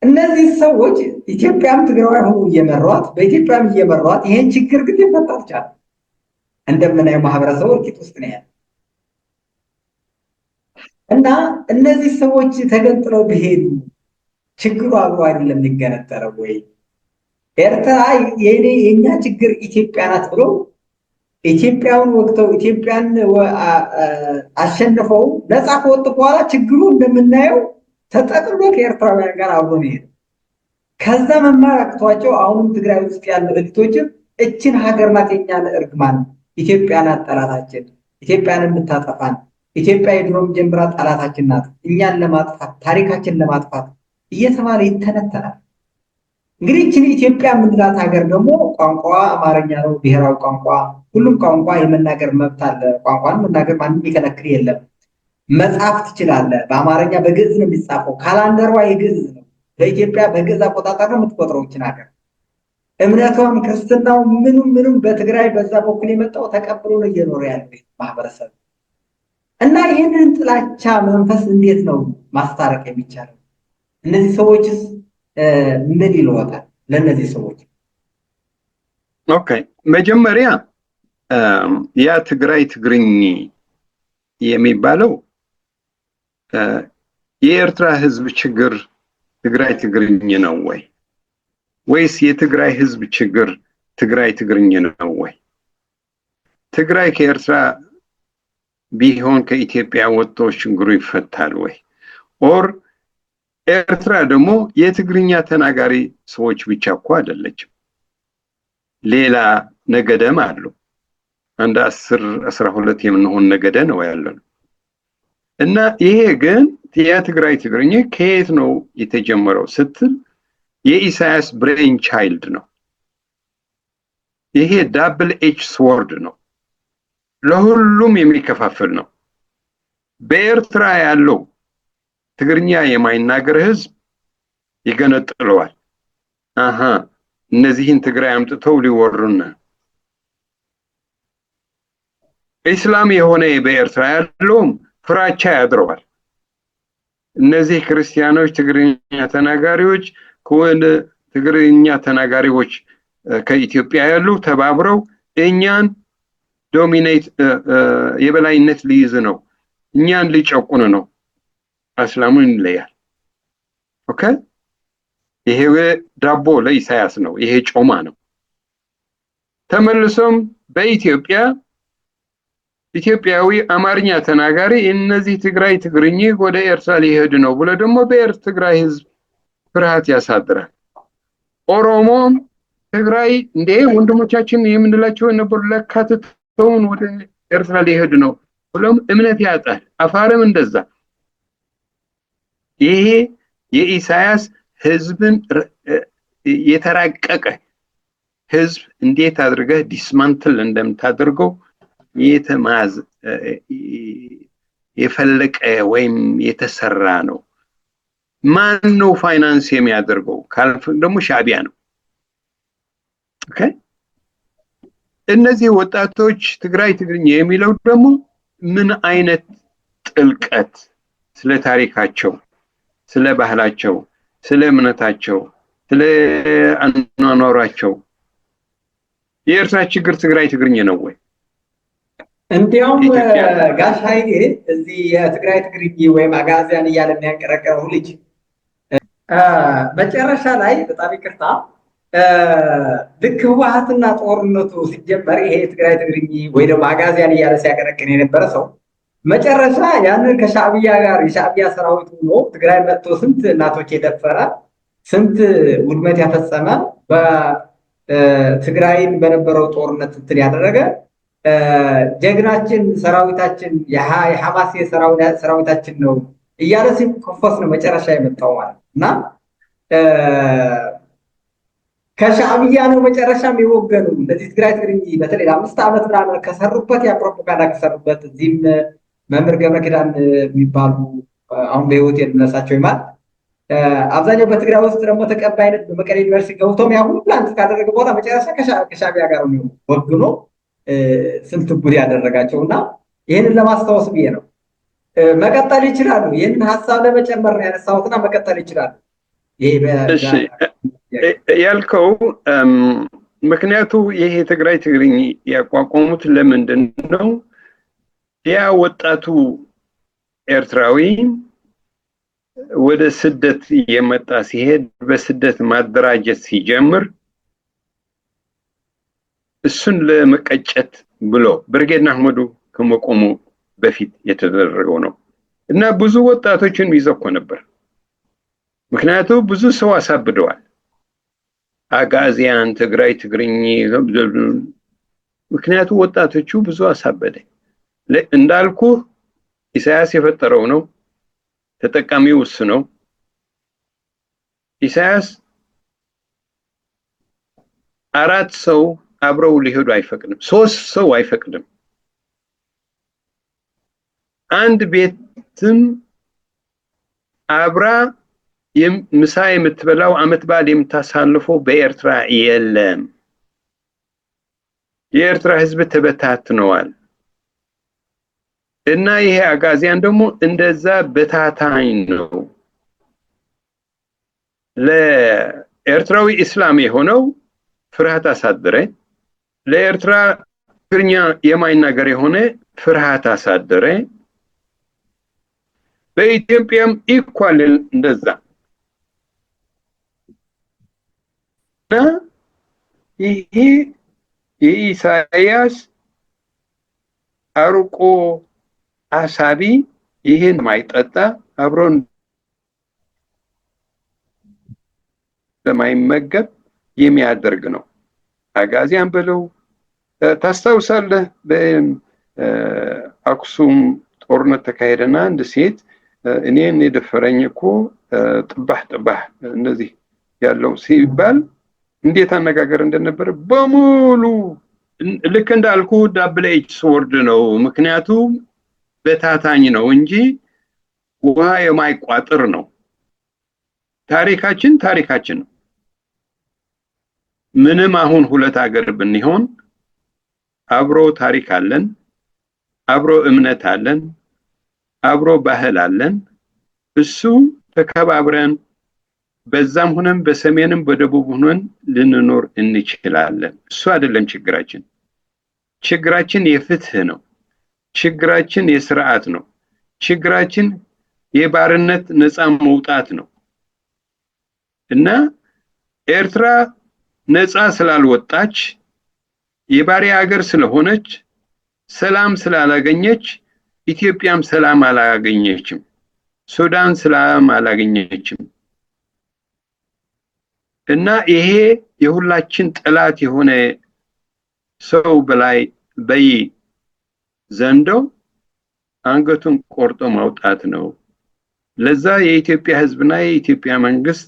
እነዚህ ሰዎች ኢትዮጵያም ትግራዋይ ሆኖ እየመሯት በኢትዮጵያም እየመሯት ይሄን ችግር ግን ሊፈታ አልቻለም። እንደምናየው ማህበረሰቡ እልቂት ውስጥ ነው ያለ እና እነዚህ ሰዎች ተገንጥለው ቢሄዱ ችግሩ አብሮ አይደለም የሚገነጠለው ወይ? ኤርትራ የኛ ችግር ኢትዮጵያ ናት ብሎ ኢትዮጵያውን ወቅተው ኢትዮጵያን አሸንፈው ነፃ ከወጡ በኋላ ችግሩ እንደምናየው ተጠቅሎ ከኤርትራውያን ጋር አብሮ ነው የሄደው። ከዛ መማር አቅቷቸው አሁንም ትግራይ ውስጥ ያሉ እልቶችም እችን ሀገር ናት የኛ እርግማን፣ ኢትዮጵያ ናት ጠላታችን፣ ኢትዮጵያን የምታጠፋን፣ ኢትዮጵያ የድሮም ጀምራ ጠላታችን ናት፣ እኛን ለማጥፋት ታሪካችን ለማጥፋት እየተባለ ይተነተናል። እንግዲህ እችን ኢትዮጵያ የምንላት ሀገር ደግሞ ቋንቋዋ አማርኛ ነው፣ ብሔራዊ ቋንቋ። ሁሉም ቋንቋ የመናገር መብት አለ። ቋንቋን መናገር ማንም የሚከለክል የለም። መጻፍ ትችላለህ። በአማርኛ በግዕዝ ነው የሚጻፈው። ካላንደሯ የግዕዝ ነው። በኢትዮጵያ በግዕዝ አቆጣጠር ነው የምትቆጥረው እችን ሀገር። እምነቷም ክርስትናው ምኑም በትግራይ በዛ በኩል የመጣው ተቀብሎ ነው እየኖረ ያለ ማህበረሰብ እና ይህንን ጥላቻ መንፈስ እንዴት ነው ማስታረቅ የሚቻለው? እነዚህ ሰዎችስ ምን ይለወጣል? ለእነዚህ ሰዎች ኦኬ፣ መጀመሪያ ያ ትግራይ ትግርኝ የሚባለው የኤርትራ ህዝብ ችግር ትግራይ ትግርኝ ነው ወይ ወይስ የትግራይ ህዝብ ችግር ትግራይ ትግርኝ ነው ወይ? ትግራይ ከኤርትራ ቢሆን ከኢትዮጵያ ወጥቶ ችግሩ ይፈታል ወይ? ኦር ኤርትራ ደግሞ የትግርኛ ተናጋሪ ሰዎች ብቻ እኮ አይደለችም፣ ሌላ ነገደም አሉ። አንድ 10-12 የምንሆን ነገደ ነው ያለው። እና ይሄ ግን የትግራይ ትግርኛ ከየት ነው የተጀመረው ስትል የኢሳያስ ብሬን ቻይልድ ነው። ይሄ ዳብል ኤጅ ስዎርድ ነው፣ ለሁሉም የሚከፋፈል ነው። በኤርትራ ያለው ትግርኛ የማይናገር ህዝብ ይገነጥለዋል። እነዚህን ትግራይ አምጥተው ሊወሩን። ኢስላም የሆነ በኤርትራ ያለውም ፍራቻ ያድረዋል። እነዚህ ክርስቲያኖች ትግርኛ ተናጋሪዎች ከወደ ትግርኛ ተናጋሪዎች ከኢትዮጵያ ያሉ ተባብረው እኛን ዶሚኔት የበላይነት ሊይዝ ነው፣ እኛን ሊጨቁን ነው፣ እስላሙን ይለያል። ኦኬ፣ ይሄ ዳቦ ለኢሳያስ ነው፣ ይሄ ጮማ ነው። ተመልሶም በኢትዮጵያ ኢትዮጵያዊ አማርኛ ተናጋሪ እነዚህ ትግራይ ትግርኝ ወደ ኤርትራ ሊሄድ ነው ብሎ ደግሞ በኤርትራ ትግራይ ህዝብ ፍርሃት ያሳድራል። ኦሮሞም ትግራይ እንደ ወንድሞቻችን የምንላቸው የነበሩ ለካተተውን ወደ ኤርትራ ሊሄድ ነው ብሎም እምነት ያጣል። አፋርም እንደዛ። ይሄ የኢሳያስ ህዝብን የተራቀቀ ህዝብ እንዴት አድርገህ ዲስማንትል እንደምታደርገው የተማዝ የፈለቀ ወይም የተሰራ ነው። ማን ነው ፋይናንስ የሚያደርገው? ካልፍ ደግሞ ሻዕቢያ ነው። ኦኬ፣ እነዚህ ወጣቶች ትግራይ ትግርኛ የሚለው ደግሞ ምን አይነት ጥልቀት ስለ ታሪካቸው፣ ስለ ባህላቸው፣ ስለ እምነታቸው፣ ስለ አኗኗራቸው የኤርትራ ችግር ትግራይ ትግርኛ ነው ወይ? እንዲያውም ጋሽ ኃይሌ እዚህ የትግራይ ትግርኝ ወይም አጋዚያን እያለ የሚያንቀረቀረው ልጅ መጨረሻ ላይ በጣም ይቅርታ ልክ ህወሓትና ጦርነቱ ሲጀመር ይሄ የትግራይ ትግርኝ ወይ ደግሞ አጋዚያን እያለ ሲያቀረቅን የነበረ ሰው መጨረሻ ያንን ከሻዕቢያ ጋር የሻዕቢያ ሰራዊት ሆኖ ትግራይ መጥቶ ስንት እናቶች የደፈረ ስንት ውድመት ያፈጸመ በትግራይን በነበረው ጦርነት እንትን ያደረገ ጀግናችን ሰራዊታችን የሐማስ ሰራዊታችን ነው እያለ ሲኮፈስ ነው መጨረሻ የመጣው ማለት እና ከሻዕቢያ ነው መጨረሻም የወገኑ እንደዚህ ትግራይ ትግርኝ በተለይ 5 ዓመት ምናምን ከሰሩበት ያ ፕሮፓጋንዳ ከሰሩበት እዚህም መምህር ገብረ ኪዳን የሚባሉ አሁን በህይወት የምነሳቸው ይማል አብዛኛው በትግራይ ውስጥ ደግሞ ተቀባይነት በመቀሌ ዩኒቨርሲቲ ገብቶም ያ ሁሉ ፕላንት ካደረገ በኋላ መጨረሻ ከሻዕቢያ ጋር ነው ወግኖ ስንት ጉድ ያደረጋቸው እና ይህንን ለማስታወስ ብዬ ነው። መቀጠል ይችላሉ። ይህንን ሀሳብ ለመጨመር ነው ያነሳሁትና መቀጠል ይችላሉ። ያልከው ምክንያቱ ይሄ ትግራይ ትግርኝ ያቋቋሙት ለምንድን ነው? ያ ወጣቱ ኤርትራዊ ወደ ስደት የመጣ ሲሄድ በስደት ማደራጀት ሲጀምር እሱን ለመቀጨት ብሎ ብርጌድ ንሓመዱ ከመቆሙ በፊት የተደረገው ነው እና ብዙ ወጣቶችን ይዘው እኮ ነበር። ምክንያቱም ብዙ ሰው አሳብደዋል። አጋዚያን ትግራይ ትግርኝ ምክንያቱም ወጣቶቹ ብዙ አሳበደ። እንዳልኩ ኢሳያስ የፈጠረው ነው፣ ተጠቃሚው እሱ ነው። ኢሳያስ 4 ሰው አብረው ሊሄዱ አይፈቅድም፣ 3 ሰው አይፈቅድም። አንድ ቤትም አብራ ምሳ የምትበላው አመት በዓል የምታሳልፈው በኤርትራ የለም። የኤርትራ ህዝብ ተበታትነዋል እና ይሄ አጋዚያን ደግሞ እንደዛ በታታኝ ነው። ለኤርትራዊ እስላም የሆነው ፍርሃት አሳደረ፣ ለኤርትራ ትግርኛ የማይናገር የሆነ ፍርሃት አሳደረ። በኢትዮጵያም ኢኳል እንደዛ እና ይሄ የኢሳያስ አርቆ አሳቢ ይሄን ማይጠጣ አብሮን ለማይመገብ የሚያደርግ ነው። አጋዚያን ብለው ታስታውሳለህ? በአክሱም ጦርነት ተካሄደና አንድ ሴት እኔን የደፈረኝ እኮ ጥባህ እነዚህ ያለው ሲባል እንዴት አነጋገር እንደነበረ በሙሉ ልክ እንዳልኩ ዳብል ኤጅ ስዎርድ ነው። ምክንያቱም በታታኝ ነው እንጂ ውሃ የማይቋጥር ነው። ታሪካችን ነው። ምንም አሁን ሁለት ሀገር ብንሆን አብሮ ታሪክ አለን፣ አብሮ እምነት አለን፣ አብሮ ባህል አለን። እሱ ተከባብረን በዛም ሆነን በሰሜንም በደቡብ ሆነን ልንኖር እንችላለን። እሱ አይደለም ችግራችን። ችግራችን የፍትህ ነው። ችግራችን የስርዓት ነው። ችግራችን የባርነት ነፃ መውጣት ነው እና ኤርትራ ነፃ ስላልወጣች የባሪያ ሀገር ስለሆነች ሰላም ስላላገኘች ኢትዮጵያም ሰላም አላገኘችም። ሱዳን ሰላም አላገኘችም። እና ይሄ የሁላችን ጠላት የሆነ ሰው በላይ በይ ዘንዶ አንገቱን ቆርጦ ማውጣት ነው። ለዛ የኢትዮጵያ ህዝብና የኢትዮጵያ መንግስት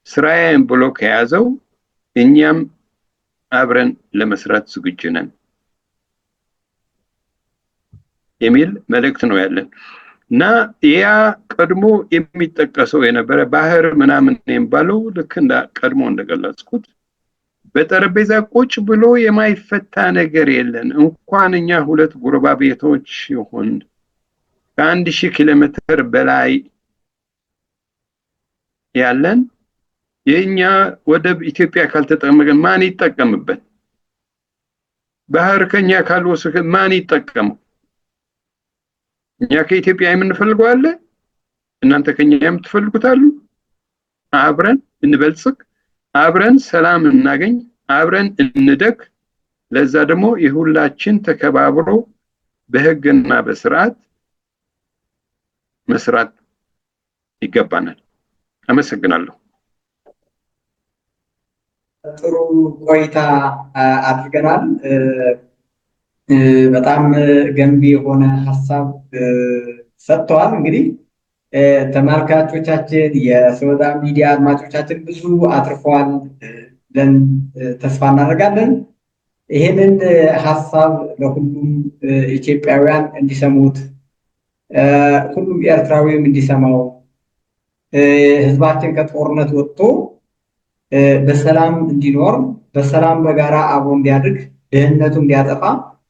ስራዬን ብሎ ከያዘው እኛም አብረን ለመስራት ዝግጁ ነን የሚል መልእክት ነው ያለን። እና ያ ቀድሞ የሚጠቀሰው የነበረ ባህር ምናምን የሚባለው ልክ እንደ ቀድሞ እንደገለጽኩት በጠረጴዛ ቁጭ ብሎ የማይፈታ ነገር የለን። እንኳን እኛ ሁለት ጎረቤቶች ይሁን ከ1000 ኪሎ ሜትር በላይ ያለን የኛ ወደብ ኢትዮጵያ ካልተጠቀመ ማን ይጠቀምበት? ባህር ከኛ ካልወሰደ ማን ይጠቀመው? እኛ ከኢትዮጵያ የምንፈልገው አለ፣ እናንተ ከኛ የምትፈልጉት አሉ። አብረን እንበልጽግ፣ አብረን ሰላም እናገኝ፣ አብረን እንደግ። ለዛ ደግሞ የሁላችን ተከባብሮ በህግና በስርዓት መስራት ይገባናል። አመሰግናለሁ። ጥሩ ቆይታ አድርገናል። በጣም ገንቢ የሆነ ሀሳብ ሰጥተዋል። እንግዲህ ተመልካቾቻችን፣ የሶዳ ሚዲያ አድማጮቻችን ብዙ አትርፈዋል ብለን ተስፋ እናደርጋለን። ይህንን ሀሳብ ለሁሉም ኢትዮጵያውያን እንዲሰሙት፣ ሁሉም ኤርትራዊም እንዲሰማው ህዝባችን ከጦርነት ወጥቶ በሰላም እንዲኖር፣ በሰላም በጋራ አብሮ እንዲያድግ፣ ድህነቱ እንዲያጠፋ፣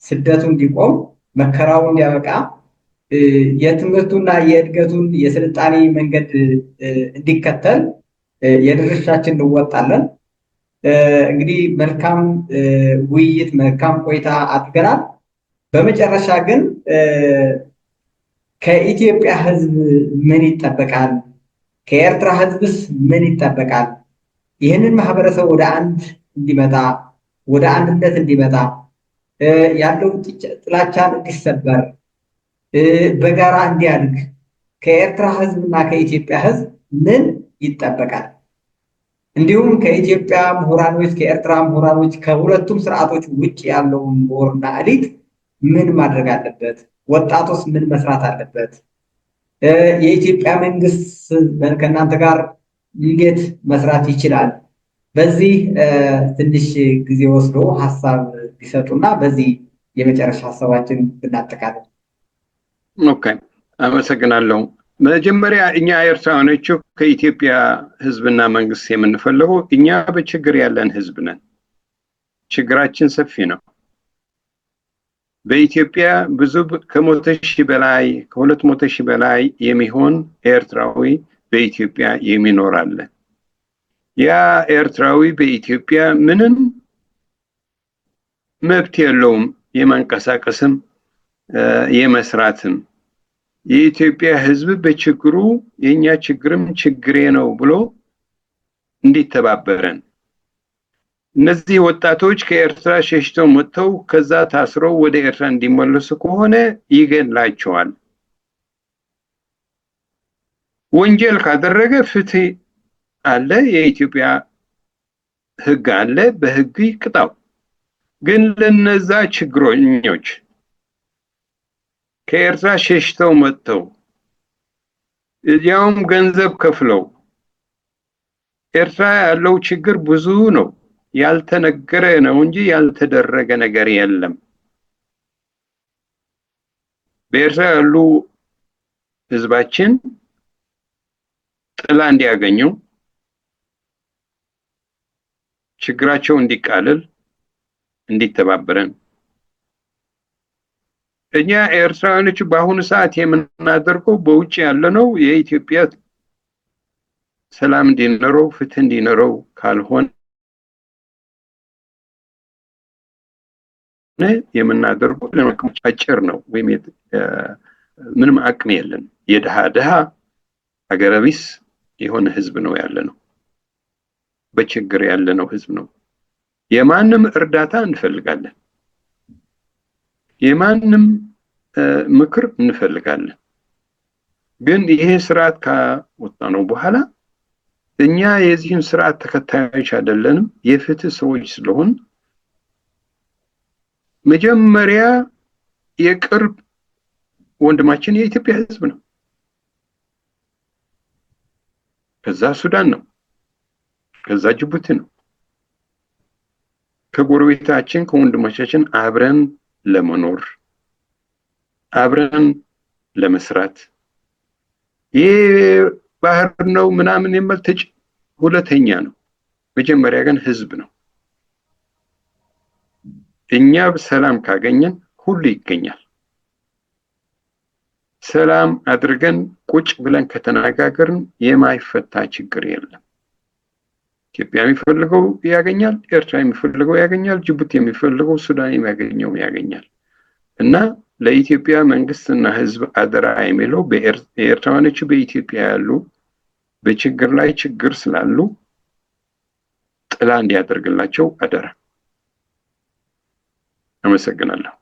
ስደቱ እንዲቆም፣ መከራው እንዲያበቃ፣ የትምህርቱና የእድገቱን የስልጣኔ መንገድ እንዲከተል የድርሻችን እንወጣለን። እንግዲህ መልካም ውይይት፣ መልካም ቆይታ አድርገናል። በመጨረሻ ግን ከኢትዮጵያ ህዝብ ምን ይጠበቃል? ከኤርትራ ህዝብስ ምን ይጠበቃል? ይህንን ማህበረሰብ ወደ አንድ እንዲመጣ፣ ወደ አንድነት እንዲመጣ፣ ያለው ጥላቻን እንዲሰበር፣ በጋራ እንዲያድግ ከኤርትራ ህዝብ እና ከኢትዮጵያ ህዝብ ምን ይጠበቃል? እንዲሁም ከኢትዮጵያ ምሁራኖች፣ ከኤርትራ ምሁራኖች፣ ከሁለቱም ስርዓቶች ውጭ ያለውን ምሁርና ኤሊት ምን ማድረግ አለበት? ወጣቱስ ምን መስራት አለበት? የኢትዮጵያ መንግስት ከእናንተ ጋር እንዴት መስራት ይችላል? በዚህ ትንሽ ጊዜ ወስዶ ሀሳብ ቢሰጡና በዚህ የመጨረሻ ሀሳባችን ብናጠቃለን። ኦኬ፣ አመሰግናለሁ። መጀመሪያ እኛ ኤርትራውያኖቹ ከኢትዮጵያ ህዝብና መንግስት የምንፈልገው እኛ በችግር ያለን ህዝብ ነን። ችግራችን ሰፊ ነው። በኢትዮጵያ ብዙ ከ100,000 በላይ ከ200,000 በላይ የሚሆን ኤርትራዊ በኢትዮጵያ የሚኖር አለ። ያ ኤርትራዊ በኢትዮጵያ ምንም መብት የለውም የማንቀሳቀስም የመስራትም። የኢትዮጵያ ህዝብ በችግሩ የኛ ችግርም ችግሬ ነው ብሎ እንዲተባበረን፣ እነዚህ ወጣቶች ከኤርትራ ሸሽተው መጥተው ከዛ ታስረው ወደ ኤርትራ እንዲመለሱ ከሆነ ይገድላቸዋል። ወንጀል ካደረገ ፍትህ አለ፣ የኢትዮጵያ ህግ አለ፣ በህግ ይቅጣው። ግን ለነዛ ችግረኞች ከኤርትራ ሸሽተው መጥተው እዚያውም ገንዘብ ከፍለው፣ ኤርትራ ያለው ችግር ብዙ ነው፣ ያልተነገረ ነው እንጂ ያልተደረገ ነገር የለም። በኤርትራ ያሉ ህዝባችን ጥላ እንዲያገኙ፣ ችግራቸው እንዲቃለል፣ እንዲተባበረን እኛ ኤርትራውያኖች በአሁኑ ሰዓት የምናደርገው በውጭ ያለነው የኢትዮጵያ ሰላም እንዲኖረው፣ ፍትህ እንዲኖረው ካልሆነ የምናደርገው ለመቀመጫ አጭር ነው፣ ወይም ምንም አቅም የለን። የድሃ አገረቢስ የሆነ ህዝብ ነው ያለነው፣ በችግር ያለነው ህዝብ ነው። የማንም እርዳታ እንፈልጋለን፣ የማንም ምክር እንፈልጋለን። ግን ይሄ ስርዓት ካወጣነው በኋላ እኛ የዚህን ስርዓት ተከታዮች አይደለንም፣ የፍትህ ሰዎች ስለሆን መጀመሪያ የቅርብ ወንድማችን የኢትዮጵያ ህዝብ ነው። ከዛ ሱዳን ነው፣ ከዛ ጅቡቲ ነው። ከጎረቤታችን ከወንድሞቻችን አብረን ለመኖር፣ አብረን ለመስራት፣ ይህ ባህር ነው ምናምን የመልተጭ ሁለተኛ ነው። መጀመሪያ ግን ህዝብ ነው። እኛ ሰላም ካገኘን ሁሉ ይገኛል። ሰላም አድርገን ቁጭ ብለን ከተነጋገርን የማይፈታ ችግር የለም። ኢትዮጵያ የሚፈልገው ያገኛል፣ ኤርትራ የሚፈልገው ያገኛል፣ ጅቡቲ የሚፈልገው ሱዳን የሚያገኘው ያገኛል። እና ለኢትዮጵያ መንግስትና ህዝብ አደራ የሚለው በኤርትራውያኖቹ በኢትዮጵያ ያሉ በችግር ላይ ችግር ስላሉ ጥላ እንዲያደርግላቸው አደራ። አመሰግናለሁ።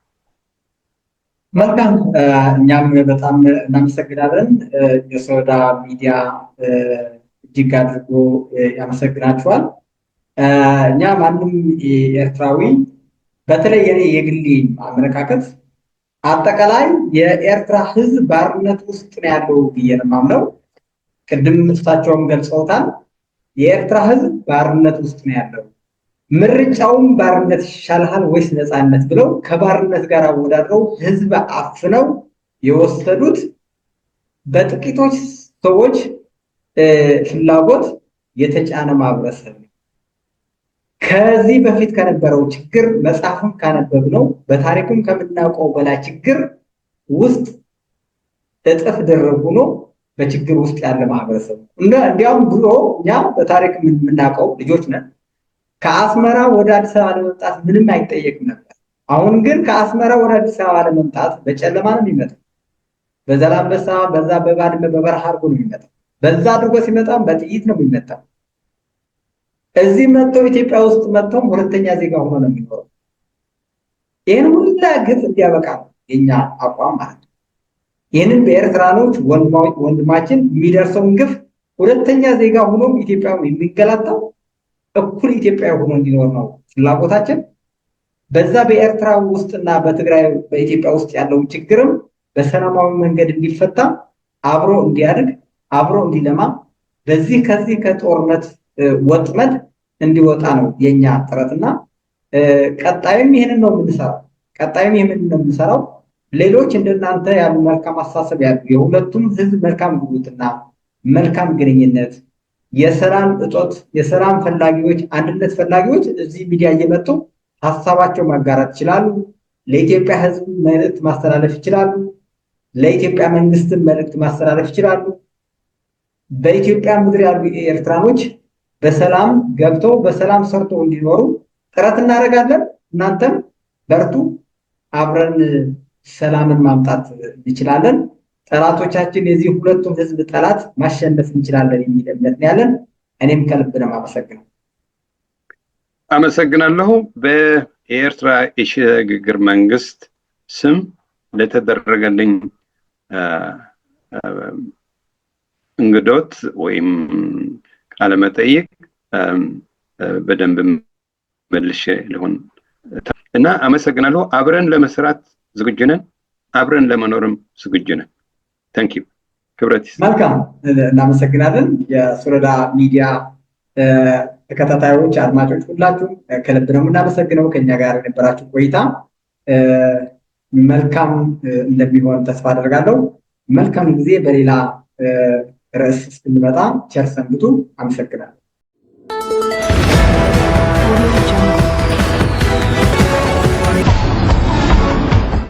መልካም፣ እኛም በጣም እናመሰግናለን። የሶዳ ሚዲያ እጅግ አድርጎ ያመሰግናችኋል። እኛ ማንም ኤርትራዊ፣ በተለይ የኔ የግሌ አመለካከት አጠቃላይ የኤርትራ ህዝብ ባርነት ውስጥ ነው ያለው ብዬ ነው የማምነው። ቅድም እሳቸውም ገልጸውታል። የኤርትራ ህዝብ ባርነት ውስጥ ነው ያለው። ምርጫውም ባርነት ይሻልሃል ወይስ ነፃነት ብለው ከባርነት ጋር አወዳድረው ህዝብ አፍነው የወሰዱት በጥቂቶች ሰዎች ፍላጎት የተጫነ ማህበረሰብ ነው። ከዚህ በፊት ከነበረው ችግር መጽሐፍም ካነበብነው በታሪክም ከምናውቀው በላይ ችግር ውስጥ እጥፍ ድርብ ሆኖ በችግር ውስጥ ያለ ማህበረሰብ ነው። እንዲያውም ድሮ እኛ በታሪክ የምናውቀው ልጆች ነን፣ ከአስመራ ወደ አዲስ አበባ ለመምጣት ምንም አይጠየቅም ነበር። አሁን ግን ከአስመራ ወደ አዲስ አበባ ለመምጣት በጨለማ ነው የሚመጣው። በዛላምበሳ፣ በዛ በባድመ በበረሃ አድርጎ ነው የሚመጣው። በዛ አድርጎ ሲመጣም በጥይት ነው የሚመጣው። እዚህ መጥተው ኢትዮጵያ ውስጥ መጥተው ሁለተኛ ዜጋ ሆኖ ነው የሚኖረው። ይህን ሁላ ግፍ እንዲያበቃ ነው የኛ አቋም ማለት ነው። ይህንን በኤርትራኖች ወንድማችን የሚደርሰውን ግፍ ሁለተኛ ዜጋ ሆኖ ኢትዮጵያ የሚገላታው እኩል ኢትዮጵያዊ ሆኖ እንዲኖር ነው ፍላጎታችን። በዛ በኤርትራ ውስጥና በትግራይ በኢትዮጵያ ውስጥ ያለውን ችግርም በሰላማዊ መንገድ እንዲፈታ አብሮ እንዲያድግ አብሮ እንዲለማ በዚህ ከዚህ ከጦርነት ወጥመድ እንዲወጣ ነው የኛ ጥረትና ቀጣይም ይሄንን ነው የምንሰራው። ሌሎች እንደናንተ ያሉ መልካም አስተሳሰብ ያሉ የሁለቱም ህዝብ መልካም ጉርብትና፣ መልካም ግንኙነት፣ የሰላም እጦት፣ የሰላም ፈላጊዎች፣ አንድነት ፈላጊዎች እዚህ ሚዲያ እየመጡ ሀሳባቸው ማጋራት ይችላሉ። ለኢትዮጵያ ህዝብ መልእክት ማስተላለፍ ይችላሉ። ለኢትዮጵያ መንግስትም መልእክት ማስተላለፍ ይችላሉ። በኢትዮጵያ ምድር ያሉ ኤርትራኖች በሰላም ገብተው በሰላም ሰርተው እንዲኖሩ ጥረት እናደርጋለን። እናንተም በርቱ፣ አብረን ሰላምን ማምጣት እንችላለን። ጠላቶቻችን የዚህ ሁለቱም ህዝብ ጠላት ማሸነፍ እንችላለን የሚል እምነት ያለን። እኔም ከልብ ነው የማመሰግነው። አመሰግናለሁ። በኤርትራ የሽግግር መንግስት ስም ለተደረገልኝ እንግዶት ወይም ቃለ መጠይቅ በደንብ መልሼ ልሆን እና አመሰግናለሁ። አብረን ለመስራት ዝግጁ ነን፣ አብረን ለመኖርም ዝግጁ ነን። ታንክ ዩ። ክብረት ይስጥ። መልካም፣ እናመሰግናለን። የሶሎዳ ሚዲያ ተከታታዮች አድማጮች ሁላችሁም ከልብ ነው የምናመሰግነው። ከኛ ጋር የነበራችሁ ቆይታ መልካም እንደሚሆን ተስፋ አደርጋለሁ። መልካም ጊዜ። በሌላ ርዕስ እስክንመጣ ቸር ሰንብቱ። አመሰግናለሁ።